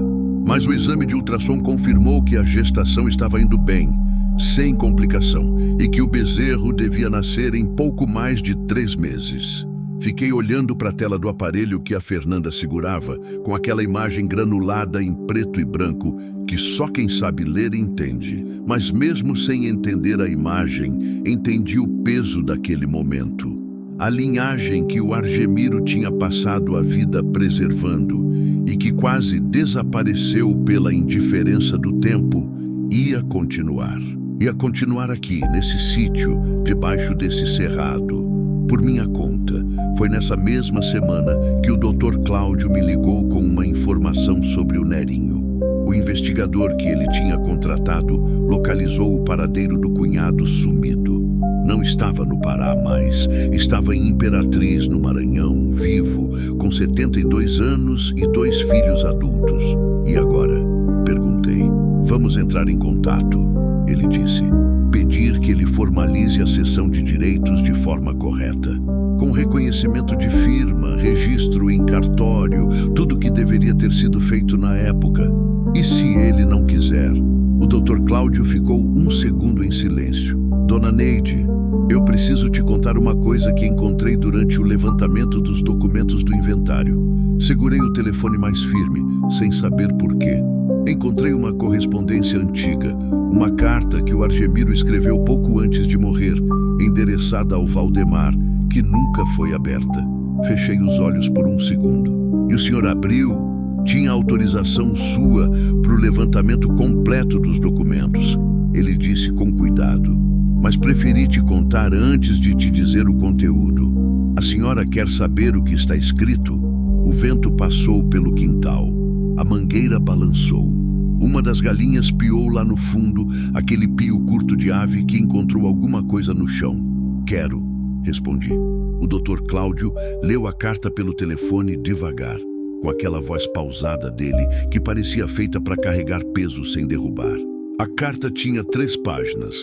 Mas o exame de ultrassom confirmou que a gestação estava indo bem, sem complicação, e que o bezerro devia nascer em pouco mais de 3 meses. Fiquei olhando para a tela do aparelho que a Fernanda segurava, com aquela imagem granulada em preto e branco, que só quem sabe ler entende. Mas mesmo sem entender a imagem, entendi o peso daquele momento. A linhagem que o Argemiro tinha passado a vida preservando e que quase desapareceu pela indiferença do tempo, ia continuar. Ia continuar aqui, nesse sítio, debaixo desse cerrado. Por minha conta, foi nessa mesma semana que o Dr. Cláudio me ligou com uma informação sobre o Nerinho. O investigador que ele tinha contratado localizou o paradeiro do cunhado sumido. Não estava no Pará mais, estava em Imperatriz, no Maranhão, vivo, com 72 anos e 2 filhos adultos. E agora? Perguntei. Vamos entrar em contato, ele disse. Pedir que ele formalize a cessão de direitos de forma correta, com reconhecimento de firma, registro em cartório, tudo que deveria ter sido feito na época. E se ele não quiser? O Dr. Cláudio ficou 1 segundo em silêncio. Dona Neide, eu preciso te contar uma coisa que encontrei durante o levantamento dos documentos do inventário. Segurei o telefone mais firme, sem saber por quê. Encontrei uma correspondência antiga, uma carta que o Argemiro escreveu pouco antes de morrer, endereçada ao Valdemar, que nunca foi aberta. Fechei os olhos por 1 segundo. E o senhor abriu? Tinha autorização sua para o levantamento completo dos documentos. Ele disse com cuidado. Mas preferi te contar antes de te dizer o conteúdo. A senhora quer saber o que está escrito? O vento passou pelo quintal. A mangueira balançou. Uma das galinhas piou lá no fundo, aquele pio curto de ave que encontrou alguma coisa no chão. Quero, respondi. O Dr. Cláudio leu a carta pelo telefone devagar, com aquela voz pausada dele que parecia feita para carregar peso sem derrubar. A carta tinha 3 páginas.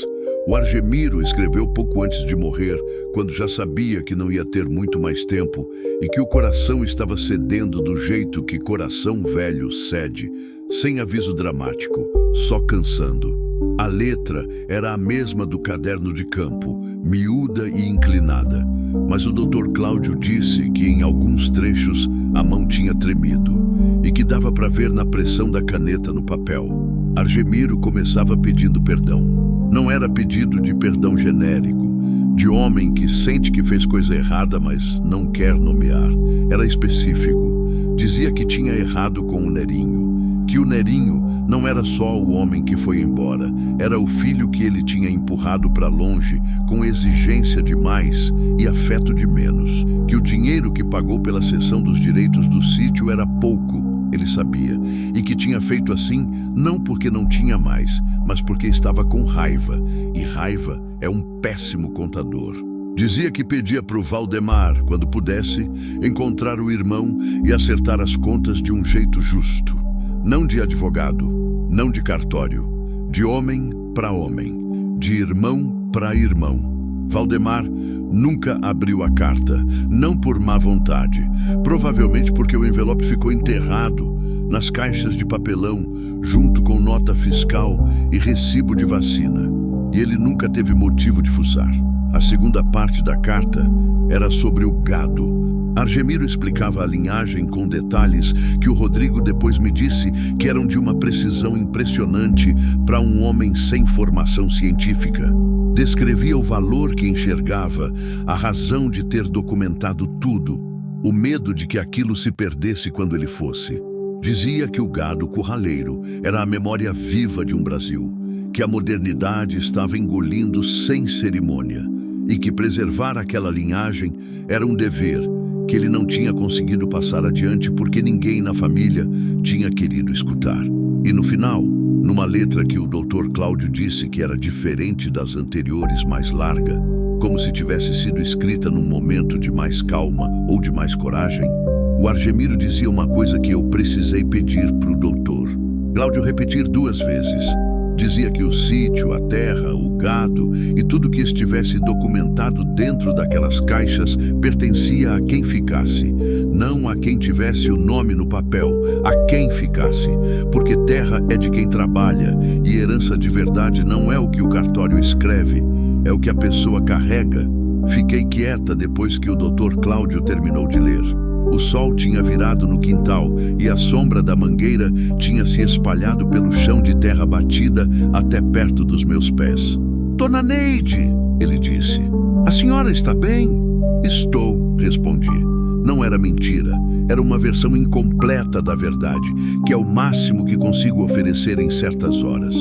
O Argemiro escreveu pouco antes de morrer, quando já sabia que não ia ter muito mais tempo e que o coração estava cedendo do jeito que coração velho cede, sem aviso dramático, só cansando. A letra era a mesma do caderno de campo, miúda e inclinada, mas o Dr. Cláudio disse que em alguns trechos a mão tinha tremido e que dava para ver na pressão da caneta no papel. Argemiro começava pedindo perdão. Não era pedido de perdão genérico, de homem que sente que fez coisa errada, mas não quer nomear. Era específico. Dizia que tinha errado com o Nerinho, que o Nerinho não era só o homem que foi embora, era o filho que ele tinha empurrado para longe com exigência de mais e afeto de menos, que o dinheiro que pagou pela cessão dos direitos do sítio era pouco, ele sabia, e que tinha feito assim não porque não tinha mais, mas porque estava com raiva, e raiva é um péssimo contador. Dizia que pedia para o Valdemar, quando pudesse, encontrar o irmão e acertar as contas de um jeito justo. Não de advogado, não de cartório, de homem para homem, de irmão para irmão. Valdemar nunca abriu a carta, não por má vontade, provavelmente porque o envelope ficou enterrado nas caixas de papelão, junto com nota fiscal e recibo de vacina. E ele nunca teve motivo de fuçar. A segunda parte da carta era sobre o gado. Argemiro explicava a linhagem com detalhes que o Rodrigo depois me disse que eram de uma precisão impressionante para um homem sem formação científica. Descrevia o valor que enxergava, a razão de ter documentado tudo, o medo de que aquilo se perdesse quando ele fosse. Dizia que o gado curraleiro era a memória viva de um Brasil, que a modernidade estava engolindo sem cerimônia e que preservar aquela linhagem era um dever que ele não tinha conseguido passar adiante porque ninguém na família tinha querido escutar. E no final, numa letra que o Dr. Cláudio disse que era diferente das anteriores, mais larga, como se tivesse sido escrita num momento de mais calma ou de mais coragem, o Argemiro dizia uma coisa que eu precisei pedir para o doutor Cláudio repetir 2 vezes. Dizia que o sítio, a terra, o gado e tudo que estivesse documentado dentro daquelas caixas pertencia a quem ficasse, não a quem tivesse o nome no papel, a quem ficasse, porque terra é de quem trabalha e herança de verdade não é o que o cartório escreve, é o que a pessoa carrega. Fiquei quieta depois que o Dr. Cláudio terminou de ler. O sol tinha virado no quintal e a sombra da mangueira tinha se espalhado pelo chão de terra batida até perto dos meus pés. "Dona Neide", ele disse, "a senhora está bem?" "Estou", respondi. Não era mentira, era uma versão incompleta da verdade, que é o máximo que consigo oferecer em certas horas.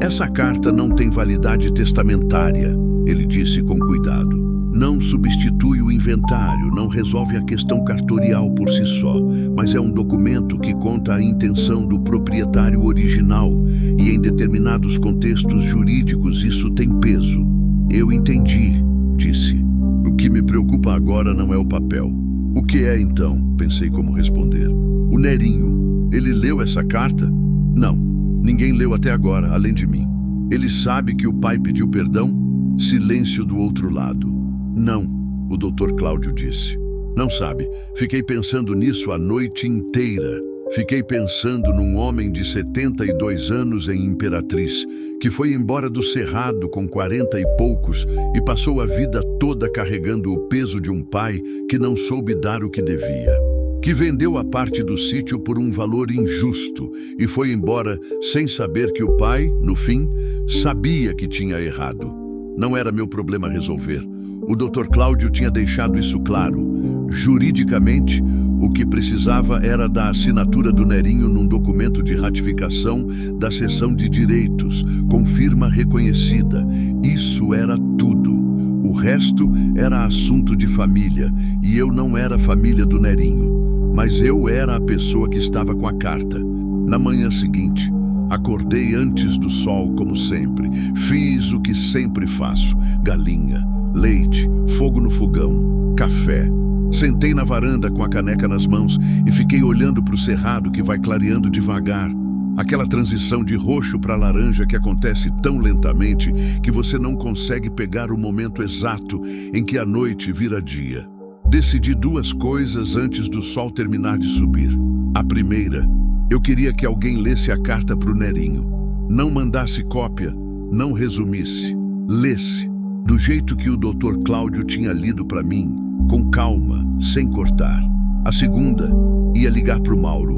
"Essa carta não tem validade testamentária", ele disse com cuidado. "Não substitui o inventário, não resolve a questão cartorial por si só, mas é um documento que conta a intenção do proprietário original e em determinados contextos jurídicos isso tem peso." "Eu entendi", disse. "O que me preocupa agora não é o papel." "O que é então?" Pensei como responder. "O Nerinho, ele leu essa carta?" "Não, ninguém leu até agora, além de mim." "Ele sabe que o pai pediu perdão?" Silêncio do outro lado. "Não", o Dr. Cláudio disse. "Não sabe. Fiquei pensando nisso a noite inteira. Fiquei pensando num homem de 72 anos em Imperatriz, que foi embora do Cerrado com 40 e poucos e passou a vida toda carregando o peso de um pai que não soube dar o que devia, que vendeu a parte do sítio por um valor injusto e foi embora sem saber que o pai, no fim, sabia que tinha errado. Não era meu problema resolver. O Dr. Cláudio tinha deixado isso claro. Juridicamente, o que precisava era da assinatura do Nerinho num documento de ratificação da seção de direitos, com firma reconhecida. Isso era tudo. O resto era assunto de família, e eu não era família do Nerinho. Mas eu era a pessoa que estava com a carta. Na manhã seguinte, acordei antes do sol, como sempre. Fiz o que sempre faço: galinha, leite, fogo no fogão, café. Sentei na varanda com a caneca nas mãos e fiquei olhando para o cerrado que vai clareando devagar. Aquela transição de roxo para laranja que acontece tão lentamente que você não consegue pegar o momento exato em que a noite vira dia. Decidi 2 coisas antes do sol terminar de subir. A primeira, eu queria que alguém lesse a carta para o Nerinho. Não mandasse cópia, não resumisse, lesse. Do jeito que o Dr. Cláudio tinha lido para mim, com calma, sem cortar. A segunda, ia ligar para o Mauro.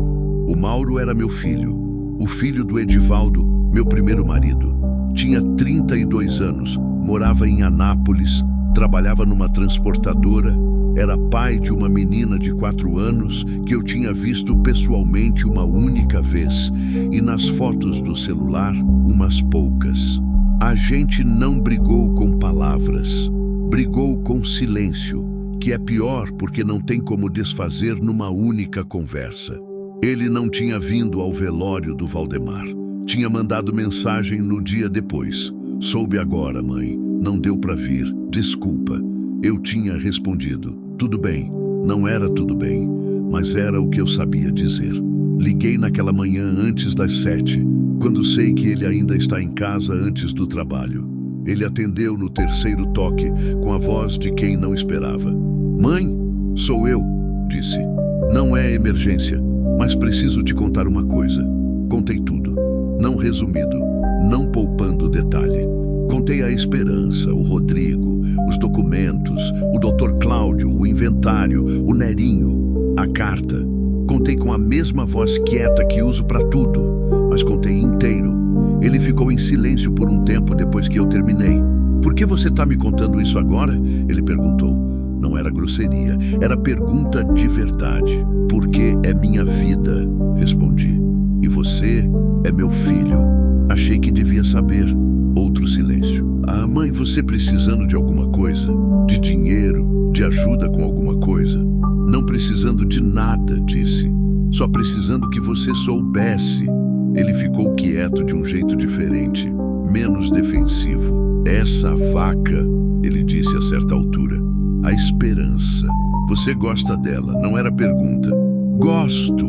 O Mauro era meu filho, o filho do Edivaldo, meu primeiro marido. Tinha 32 anos, morava em Anápolis, trabalhava numa transportadora, era pai de uma menina de 4 anos que eu tinha visto pessoalmente uma única vez e nas fotos do celular umas poucas. A gente não brigou com palavras, brigou com silêncio, que é pior porque não tem como desfazer numa única conversa. Ele não tinha vindo ao velório do Valdemar. Tinha mandado mensagem no dia depois. "Soube agora, mãe. Não deu para vir. Desculpa." Eu tinha respondido: "Tudo bem." Não era tudo bem, mas era o que eu sabia dizer. Liguei naquela manhã antes das 7, quando sei que ele ainda está em casa antes do trabalho. Ele atendeu no 3º toque, com a voz de quem não esperava. "Mãe, sou eu", disse. "Não é emergência." Mas preciso te contar uma coisa. Contei tudo, não resumido, não poupando detalhe. Contei a esperança, o Rodrigo, os documentos, o Dr. Cláudio, o inventário, o Nerinho, a carta. Contei com a mesma voz quieta que uso para tudo, mas contei inteiro. Ele ficou em silêncio por um tempo depois que eu terminei. Por que você está me contando isso agora? Ele perguntou. Não era grosseria, era pergunta de verdade. Porque é minha vida, respondi. E você é meu filho. Achei que devia saber. Outro silêncio. Ah, mãe, você precisando de alguma coisa? De dinheiro? De ajuda com alguma coisa? Não precisando de nada, disse. Só precisando que você soubesse. Ele ficou quieto de um jeito diferente, menos defensivo. Essa vaca, ele disse a certa altura. A esperança. Você gosta dela, não era pergunta. Gosto,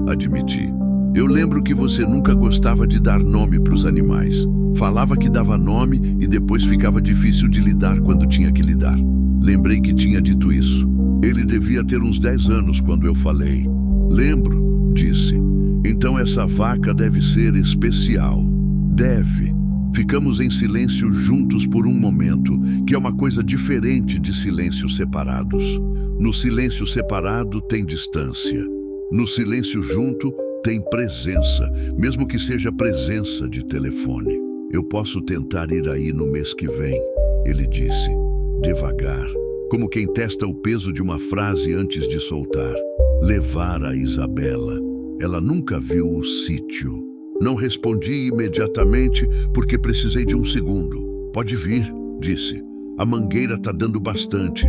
admiti. Eu lembro que você nunca gostava de dar nome para os animais. Falava que dava nome e depois ficava difícil de lidar quando tinha que lidar. Lembrei que tinha dito isso. Ele devia ter uns 10 anos quando eu falei. Lembro, disse. Então essa vaca deve ser especial. Deve. Ficamos em silêncio juntos por um momento, que é uma coisa diferente de silêncios separados. No silêncio separado tem distância. No silêncio junto tem presença, mesmo que seja presença de telefone. Eu posso tentar ir aí no mês que vem, ele disse, devagar, como quem testa o peso de uma frase antes de soltar. Levar a Isabela. Ela nunca viu o sítio. Não respondi imediatamente porque precisei de um segundo. Pode vir, disse. A mangueira tá dando bastante.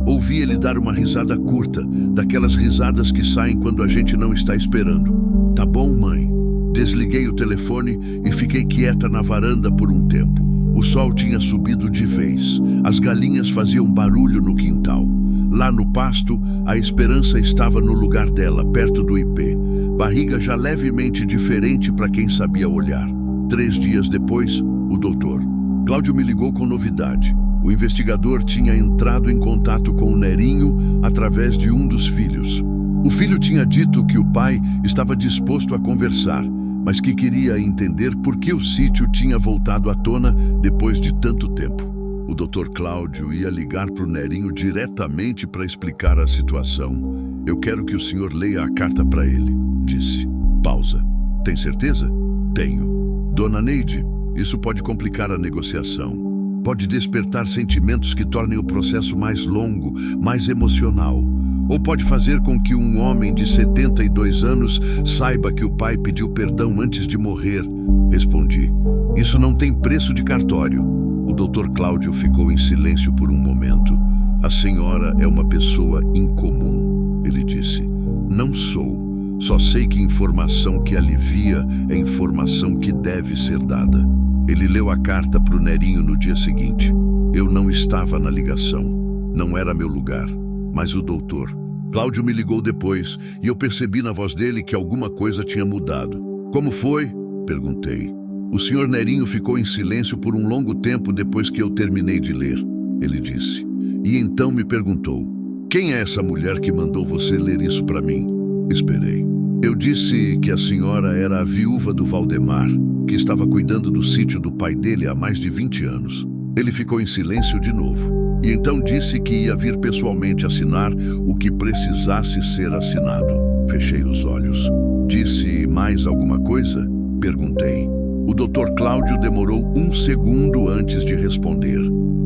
Ouvi ele dar uma risada curta, daquelas risadas que saem quando a gente não está esperando. Tá bom, mãe. Desliguei o telefone e fiquei quieta na varanda por um tempo. O sol tinha subido de vez. As galinhas faziam barulho no quintal. Lá no pasto, a esperança estava no lugar dela, perto do ipê. Barriga já levemente diferente para quem sabia olhar. 3 dias depois, o doutor Cláudio me ligou com novidade. O investigador tinha entrado em contato com o Nerinho através de um dos filhos. O filho tinha dito que o pai estava disposto a conversar, mas que queria entender por que o sítio tinha voltado à tona depois de tanto tempo. O Dr. Cláudio ia ligar para o Nerinho diretamente para explicar a situação. Eu quero que o senhor leia a carta para ele, disse. Pausa. Tem certeza? Tenho. Dona Neide, isso pode complicar a negociação. Pode despertar sentimentos que tornem o processo mais longo, mais emocional. Ou pode fazer com que um homem de 72 anos saiba que o pai pediu perdão antes de morrer. Respondi. Isso não tem preço de cartório. O Dr. Cláudio ficou em silêncio por um momento. A senhora é uma pessoa incomum, ele disse. Não sou. Só sei que informação que alivia é informação que deve ser dada. Ele leu a carta para o Nerinho no dia seguinte. Eu não estava na ligação. Não era meu lugar. Mas o doutor Cláudio me ligou depois e eu percebi na voz dele que alguma coisa tinha mudado. Como foi? Perguntei. O senhor Nerinho ficou em silêncio por um longo tempo depois que eu terminei de ler, ele disse. E então me perguntou, quem é essa mulher que mandou você ler isso para mim? Esperei. Eu disse que a senhora era a viúva do Valdemar, que estava cuidando do sítio do pai dele há mais de 20 anos. Ele ficou em silêncio de novo. E então disse que ia vir pessoalmente assinar o que precisasse ser assinado. Fechei os olhos. Disse mais alguma coisa? Perguntei. O Dr. Cláudio demorou um segundo antes de responder.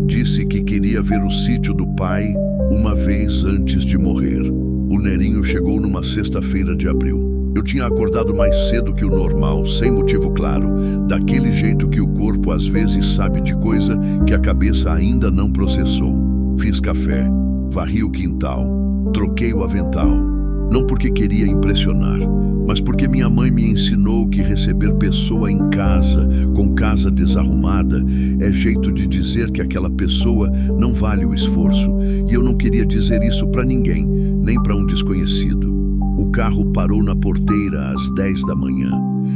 Disse que queria ver o sítio do pai uma vez antes de morrer. O Nerinho chegou numa sexta-feira de abril. Eu tinha acordado mais cedo que o normal, sem motivo claro, daquele jeito que o corpo às vezes sabe de coisa que a cabeça ainda não processou. Fiz café, varri o quintal, troquei o avental. Não porque queria impressionar, mas porque minha mãe me ensinou que receber pessoa em casa, com casa desarrumada, é jeito de dizer que aquela pessoa não vale o esforço. E eu não queria dizer isso para ninguém, nem para um desconhecido. O carro parou na porteira às 10 da manhã.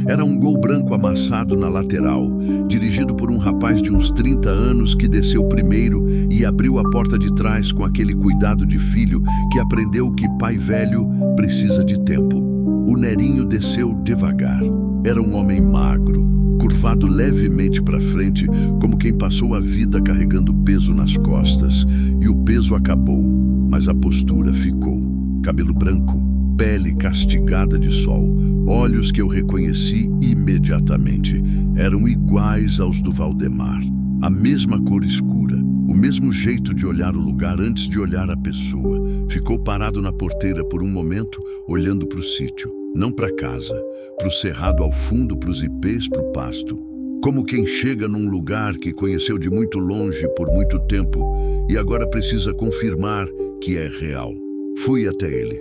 Era um Gol branco amassado na lateral, dirigido por um rapaz de uns 30 anos que desceu primeiro e abriu a porta de trás com aquele cuidado de filho que aprendeu que pai velho precisa de tempo. O Nerinho desceu devagar. Era um homem magro, curvado levemente para frente, como quem passou a vida carregando peso nas costas. E o peso acabou, mas a postura ficou. Cabelo branco, pele castigada de sol, olhos que eu reconheci imediatamente. Eram iguais aos do Valdemar. A mesma cor escura, o mesmo jeito de olhar o lugar antes de olhar a pessoa. Ficou parado na porteira por um momento, olhando para o sítio. Não para casa, para o cerrado ao fundo, para os ipês, para o pasto. Como quem chega num lugar que conheceu de muito longe por muito tempo e agora precisa confirmar que é real. Fui até ele.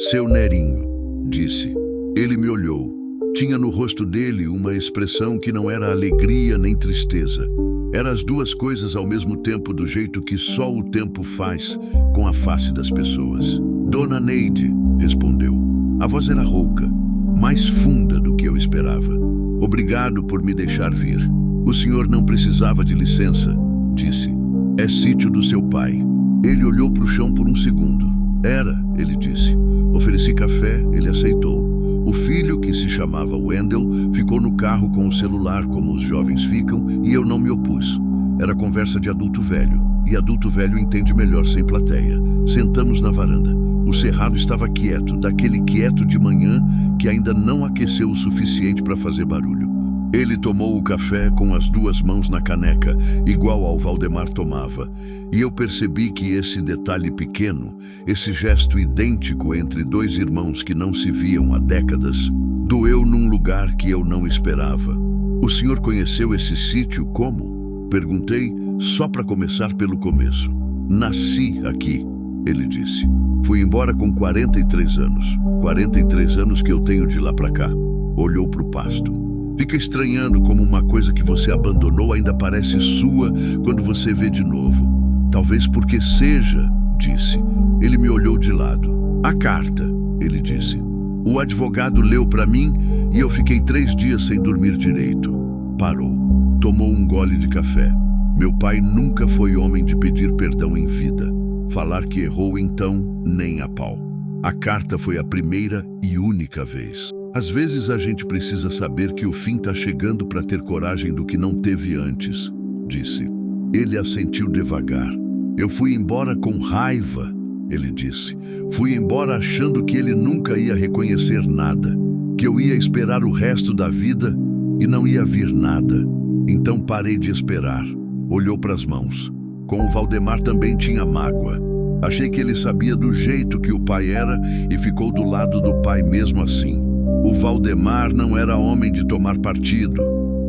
Seu Nerinho, disse. Ele me olhou. Tinha no rosto dele uma expressão que não era alegria nem tristeza. Eram as duas coisas ao mesmo tempo, do jeito que só o tempo faz com a face das pessoas. Dona Neide, respondeu. A voz era rouca, mais funda do que eu esperava. Obrigado por me deixar vir. O senhor não precisava de licença, disse. É sítio do seu pai. Ele olhou para o chão por um segundo. Era, ele disse. Ofereci café, ele aceitou. O filho, que se chamava Wendell, ficou no carro com o celular, como os jovens ficam, e eu não me opus. Era conversa de adulto velho, e adulto velho entende melhor sem plateia. Sentamos na varanda. O cerrado estava quieto, daquele quieto de manhã que ainda não aqueceu o suficiente para fazer barulho. Ele tomou o café com as duas mãos na caneca, igual ao Valdemar tomava, e eu percebi que esse detalhe pequeno, esse gesto idêntico entre dois irmãos que não se viam há décadas, doeu num lugar que eu não esperava. O senhor conheceu esse sítio como? Perguntei, só para começar pelo começo. Nasci aqui, ele disse. Fui embora com 43 anos. 43 anos que eu tenho de lá para cá. Olhou para o pasto. Fica estranhando como uma coisa que você abandonou ainda parece sua quando você vê de novo. Talvez porque seja, disse. Ele me olhou de lado. A carta, ele disse. O advogado leu para mim e eu fiquei 3 dias sem dormir direito. Parou. Tomou um gole de café. Meu pai nunca foi homem de pedir perdão em vida. Falar que errou então, nem a pau. A carta foi a primeira e única vez. Às vezes a gente precisa saber que o fim está chegando para ter coragem do que não teve antes, disse. Ele assentiu devagar. Eu fui embora com raiva, ele disse. Fui embora achando que ele nunca ia reconhecer nada, que eu ia esperar o resto da vida e não ia vir nada. Então parei de esperar. Olhou para as mãos. Com o Valdemar também tinha mágoa. Achei que ele sabia do jeito que o pai era e ficou do lado do pai mesmo assim. O Valdemar não era homem de tomar partido,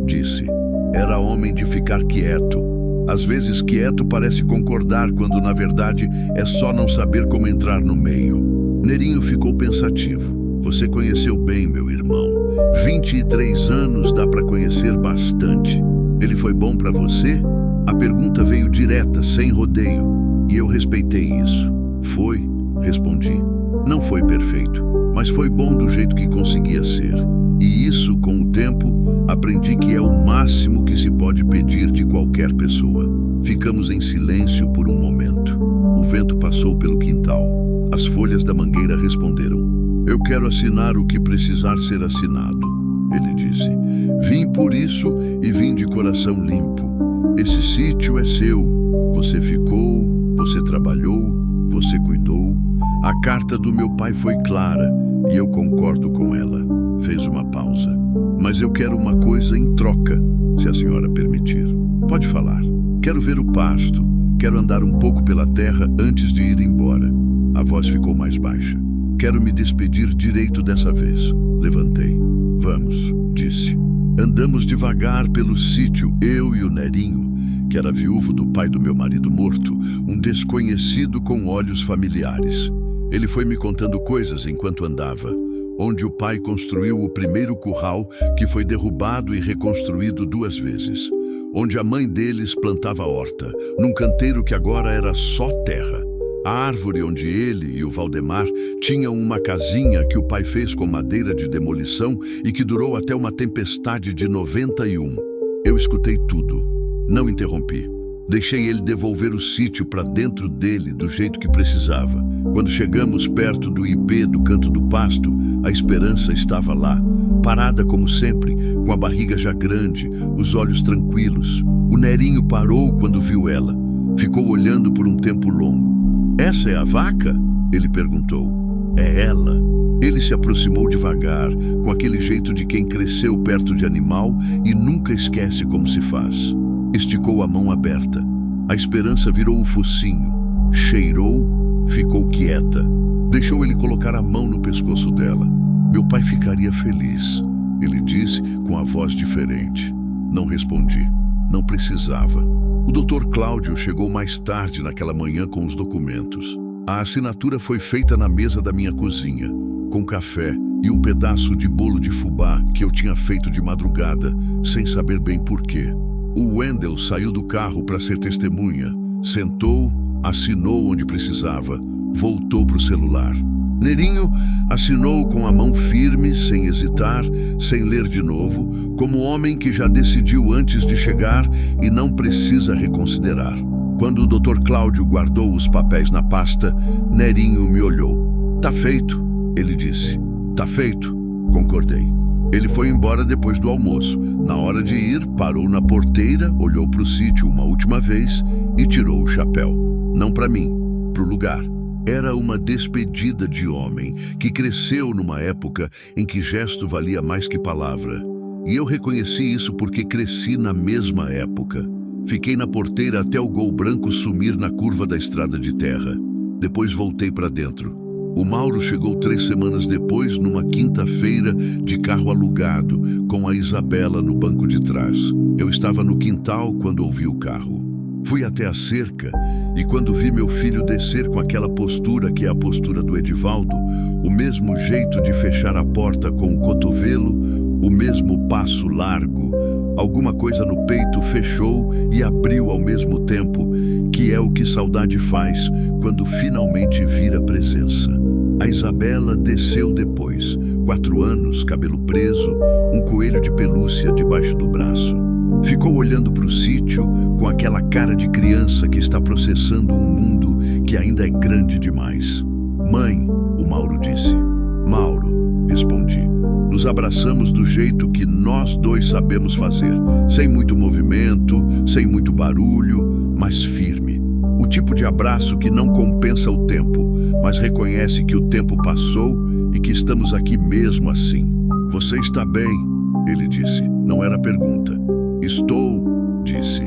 disse. Era homem de ficar quieto. Às vezes quieto parece concordar quando na verdade é só não saber como entrar no meio. Nerinho ficou pensativo. Você conheceu bem meu irmão. 23 anos dá para conhecer bastante. Ele foi bom para você? A pergunta veio direta, sem rodeio, e eu respeitei isso. Foi, respondi. Não foi perfeito, mas foi bom do jeito que conseguia ser. E isso, com o tempo, aprendi que é o máximo que se pode pedir de qualquer pessoa. Ficamos em silêncio por um momento. O vento passou pelo quintal. As folhas da mangueira responderam. Eu quero assinar o que precisar ser assinado, ele disse. Vim por isso e vim de coração limpo. Esse sítio é seu. Você ficou, você trabalhou, você cuidou. A carta do meu pai foi clara e eu concordo com ela. Fez uma pausa. Mas eu quero uma coisa em troca, se a senhora permitir. Pode falar. Quero ver o pasto. Quero andar um pouco pela terra antes de ir embora. A voz ficou mais baixa. Quero me despedir direito dessa vez. Levantei. Vamos, disse. Andamos devagar pelo sítio, eu e o Nerinho, que era viúvo do pai do meu marido morto, um desconhecido com olhos familiares. Ele foi me contando coisas enquanto andava, onde o pai construiu o primeiro curral que foi derrubado e reconstruído 2 vezes, onde a mãe deles plantava horta, num canteiro que agora era só terra. A árvore onde ele e o Valdemar tinham uma casinha que o pai fez com madeira de demolição e que durou até uma tempestade de 91. Eu escutei tudo. Não interrompi. Deixei ele devolver o sítio para dentro dele do jeito que precisava. Quando chegamos perto do ipê do canto do pasto, a Esperança estava lá, parada como sempre, com a barriga já grande, os olhos tranquilos. O Nerinho parou quando viu ela. Ficou olhando por um tempo longo. "Essa é a vaca?" ele perguntou. "É ela." Ele se aproximou devagar, com aquele jeito de quem cresceu perto de animal e nunca esquece como se faz. Esticou a mão aberta. A Esperança virou o focinho, cheirou, ficou quieta. Deixou ele colocar a mão no pescoço dela. "Meu pai ficaria feliz", ele disse com a voz diferente. Não respondi. Não precisava. O Dr. Cláudio chegou mais tarde naquela manhã com os documentos. A assinatura foi feita na mesa da minha cozinha, com café e um pedaço de bolo de fubá que eu tinha feito de madrugada, sem saber bem porquê. O Wendel saiu do carro para ser testemunha, sentou, assinou onde precisava, voltou para o celular. Nerinho assinou com a mão firme, sem hesitar, sem ler de novo, como homem que já decidiu antes de chegar e não precisa reconsiderar. Quando o Dr. Cláudio guardou os papéis na pasta, Nerinho me olhou. "Tá feito", ele disse. "Tá feito", concordei. Ele foi embora depois do almoço. Na hora de ir, parou na porteira, olhou para o sítio uma última vez e tirou o chapéu. Não para mim, para o lugar. Era uma despedida de homem que cresceu numa época em que gesto valia mais que palavra. E eu reconheci isso porque cresci na mesma época. Fiquei na porteira até o Gol branco sumir na curva da estrada de terra. Depois voltei para dentro. O Mauro chegou 3 semanas depois, numa quinta-feira, de carro alugado, com a Isabela no banco de trás. Eu estava no quintal quando ouvi o carro. Fui até a cerca e quando vi meu filho descer com aquela postura que é a postura do Edivaldo, o mesmo jeito de fechar a porta com o cotovelo, o mesmo passo largo, alguma coisa no peito fechou e abriu ao mesmo tempo, que é o que saudade faz quando finalmente vira presença. A Isabela desceu depois, 4 anos, cabelo preso, um coelho de pelúcia debaixo do braço. Ficou olhando para o sítio com aquela cara de criança que está processando um mundo que ainda é grande demais. "Mãe", o Mauro disse. "Mauro", respondi. Nos abraçamos do jeito que nós dois sabemos fazer, sem muito movimento, sem muito barulho, mas firme. O tipo de abraço que não compensa o tempo, mas reconhece que o tempo passou e que estamos aqui mesmo assim. "Você está bem?", ele disse. Não era pergunta. "Estou", disse.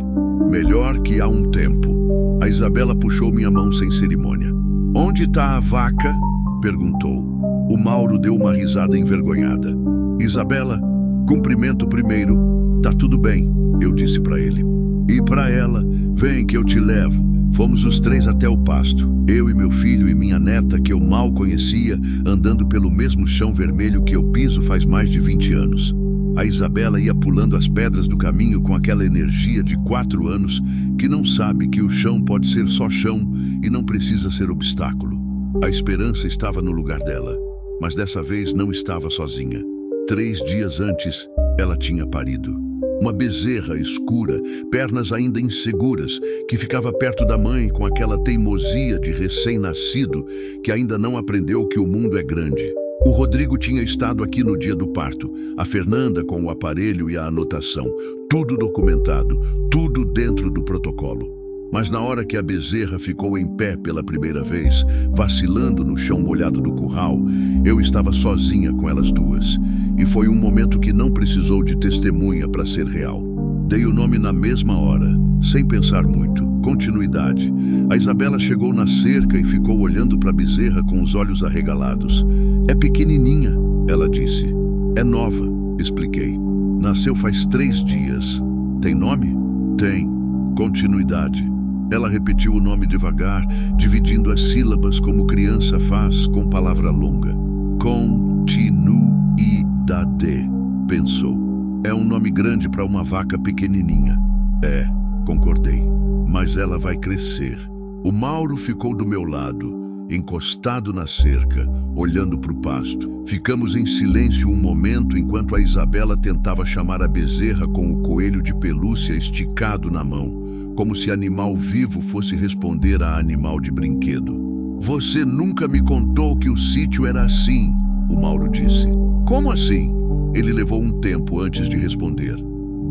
"Melhor que há um tempo." A Isabela puxou minha mão sem cerimônia. "Onde está a vaca?", perguntou. O Mauro deu uma risada envergonhada. "Isabela, cumprimento primeiro." "Tá tudo bem", eu disse para ele. E para ela, "Vem que eu te levo." Fomos os 3 até o pasto. Eu e meu filho e minha neta, que eu mal conhecia, andando pelo mesmo chão vermelho que eu piso faz mais de 20 anos. A Isabela ia pulando as pedras do caminho com aquela energia de 4 anos que não sabe que o chão pode ser só chão e não precisa ser obstáculo. A Esperança estava no lugar dela, mas dessa vez não estava sozinha. 3 dias antes, ela tinha parido. Uma bezerra escura, pernas ainda inseguras, que ficava perto da mãe com aquela teimosia de recém-nascido que ainda não aprendeu que o mundo é grande. O Rodrigo tinha estado aqui no dia do parto, a Fernanda com o aparelho e a anotação, tudo documentado, tudo dentro do protocolo. Mas na hora que a bezerra ficou em pé pela primeira vez, vacilando no chão molhado do curral, eu estava sozinha com elas duas. E foi um momento que não precisou de testemunha para ser real. Dei o nome na mesma hora, sem pensar muito. Continuidade. A Isabela chegou na cerca e ficou olhando para a bezerra com os olhos arregalados. "É pequenininha", ela disse. "É nova", expliquei. "Nasceu faz 3 dias. Tem nome?" "Tem." Continuidade. Ela repetiu o nome devagar, dividindo as sílabas como criança faz com palavra longa. "Continuidade", pensou. "É um nome grande para uma vaca pequenininha." "É", concordei. "Mas ela vai crescer." O Mauro ficou do meu lado, encostado na cerca, olhando para o pasto. Ficamos em silêncio um momento enquanto a Isabela tentava chamar a bezerra com o coelho de pelúcia esticado na mão, como se animal vivo fosse responder a animal de brinquedo. Você nunca me contou que o sítio era assim, o Mauro disse. Como assim? Ele levou um tempo antes de responder.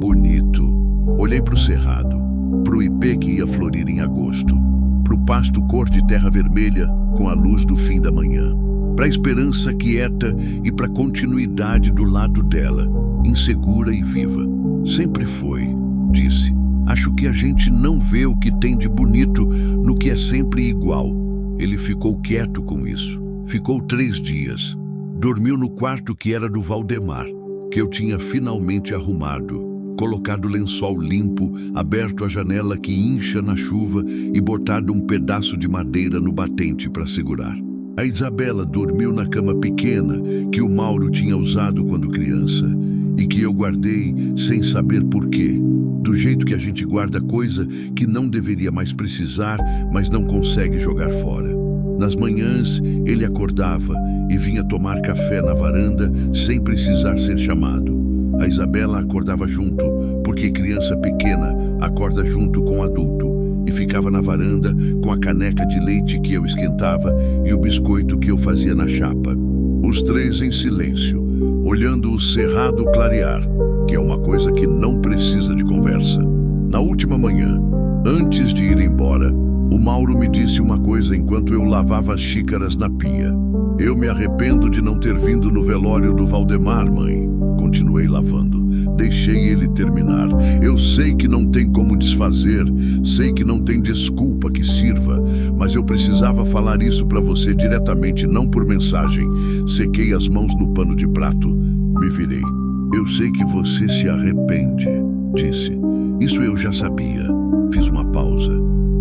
Bonito. Olhei para o cerrado, para o ipê que ia florir em agosto, para o pasto cor de terra vermelha com a luz do fim da manhã, para a esperança quieta e para a continuidade do lado dela, insegura e viva. Sempre foi, disse. Acho que a gente não vê o que tem de bonito no que é sempre igual. Ele ficou quieto com isso. Ficou 3 dias. Dormiu no quarto que era do Valdemar, que eu tinha finalmente arrumado. Colocado lençol limpo, aberto a janela que incha na chuva e botado um pedaço de madeira no batente para segurar. A Isabela dormiu na cama pequena que o Mauro tinha usado quando criança e que eu guardei sem saber por quê, do jeito que a gente guarda coisa que não deveria mais precisar, mas não consegue jogar fora. Nas manhãs, ele acordava e vinha tomar café na varanda sem precisar ser chamado. A Isabela acordava junto, porque criança pequena acorda junto com adulto, e ficava na varanda com a caneca de leite que eu esquentava e o biscoito que eu fazia na chapa. Os 3 em silêncio, olhando o cerrado clarear, que é uma coisa que não precisa de conversa. Na última manhã, antes de ir embora, o Mauro me disse uma coisa enquanto eu lavava as xícaras na pia. Eu me arrependo de não ter vindo no velório do Valdemar, mãe. Continuei lavando. Deixei ele terminar. Eu sei que não tem como desfazer, sei que não tem desculpa que sirva, mas eu precisava falar isso para você diretamente, não por mensagem. Sequei as mãos no pano de prato. Me virei. Eu sei que você se arrepende, disse. Isso eu já sabia. Fiz uma pausa.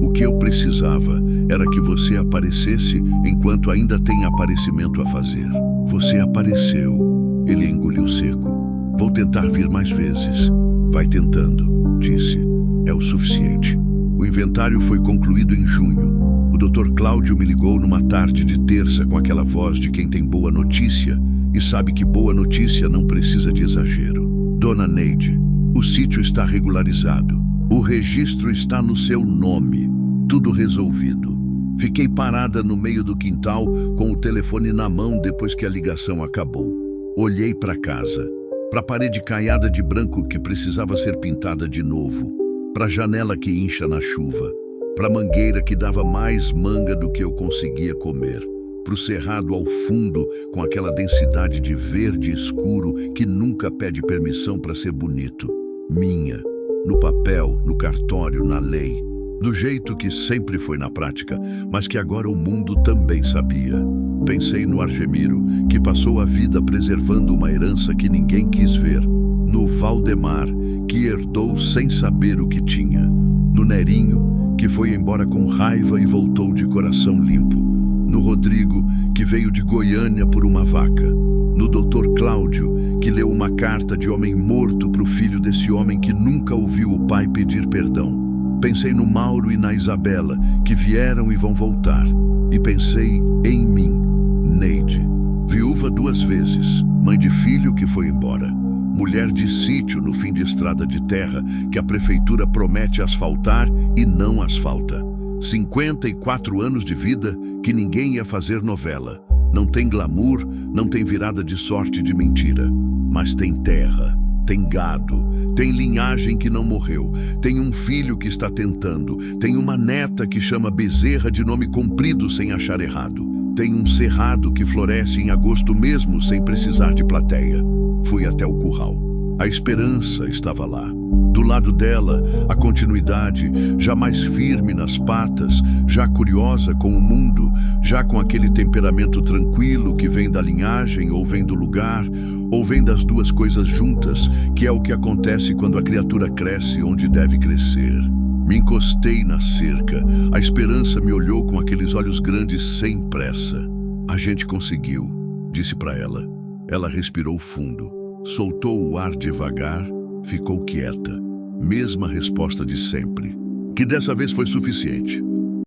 O que eu precisava era que você aparecesse enquanto ainda tem aparecimento a fazer. Você apareceu. Ele engoliu seco. Vou tentar vir mais vezes. Vai tentando, disse. É o suficiente. O inventário foi concluído em junho. O Dr. Cláudio me ligou numa tarde de terça com aquela voz de quem tem boa notícia e sabe que boa notícia não precisa de exagero. Dona Neide, o sítio está regularizado. O registro está no seu nome. Tudo resolvido. Fiquei parada no meio do quintal com o telefone na mão depois que a ligação acabou. Olhei para casa, para a parede caiada de branco que precisava ser pintada de novo, para a janela que incha na chuva, para a mangueira que dava mais manga do que eu conseguia comer, para o cerrado ao fundo com aquela densidade de verde escuro que nunca pede permissão para ser bonito. Minha, no papel, no cartório, na lei, do jeito que sempre foi na prática, mas que agora o mundo também sabia. Pensei no Argemiro, que passou a vida preservando uma herança que ninguém quis ver. No Valdemar, que herdou sem saber o que tinha. No Nerinho, que foi embora com raiva e voltou de coração limpo. No Rodrigo, que veio de Goiânia por uma vaca. No Dr. Cláudio, que leu uma carta de homem morto para o filho desse homem que nunca ouviu o pai pedir perdão. Pensei no Mauro e na Isabela, que vieram e vão voltar. E pensei em mim, Neide, viúva 2 vezes, mãe de filho que foi embora, mulher de sítio no fim de estrada de terra que a prefeitura promete asfaltar e não asfalta. 54 anos de vida que ninguém ia fazer novela. Não tem glamour, não tem virada de sorte de mentira, mas tem terra. Tem gado, tem linhagem que não morreu, tem um filho que está tentando, tem uma neta que chama Bezerra de nome comprido sem achar errado, tem um cerrado que floresce em agosto mesmo sem precisar de plateia. Fui até o curral. A esperança estava lá. Do lado dela, a continuidade, já mais firme nas patas, já curiosa com o mundo, já com aquele temperamento tranquilo que vem da linhagem ou vem do lugar, ou vem das duas coisas juntas, que é o que acontece quando a criatura cresce onde deve crescer. Me encostei na cerca, a esperança me olhou com aqueles olhos grandes sem pressa. A gente conseguiu, disse para ela. Ela respirou fundo, soltou o ar devagar, ficou quieta. Mesma resposta de sempre, que dessa vez foi suficiente.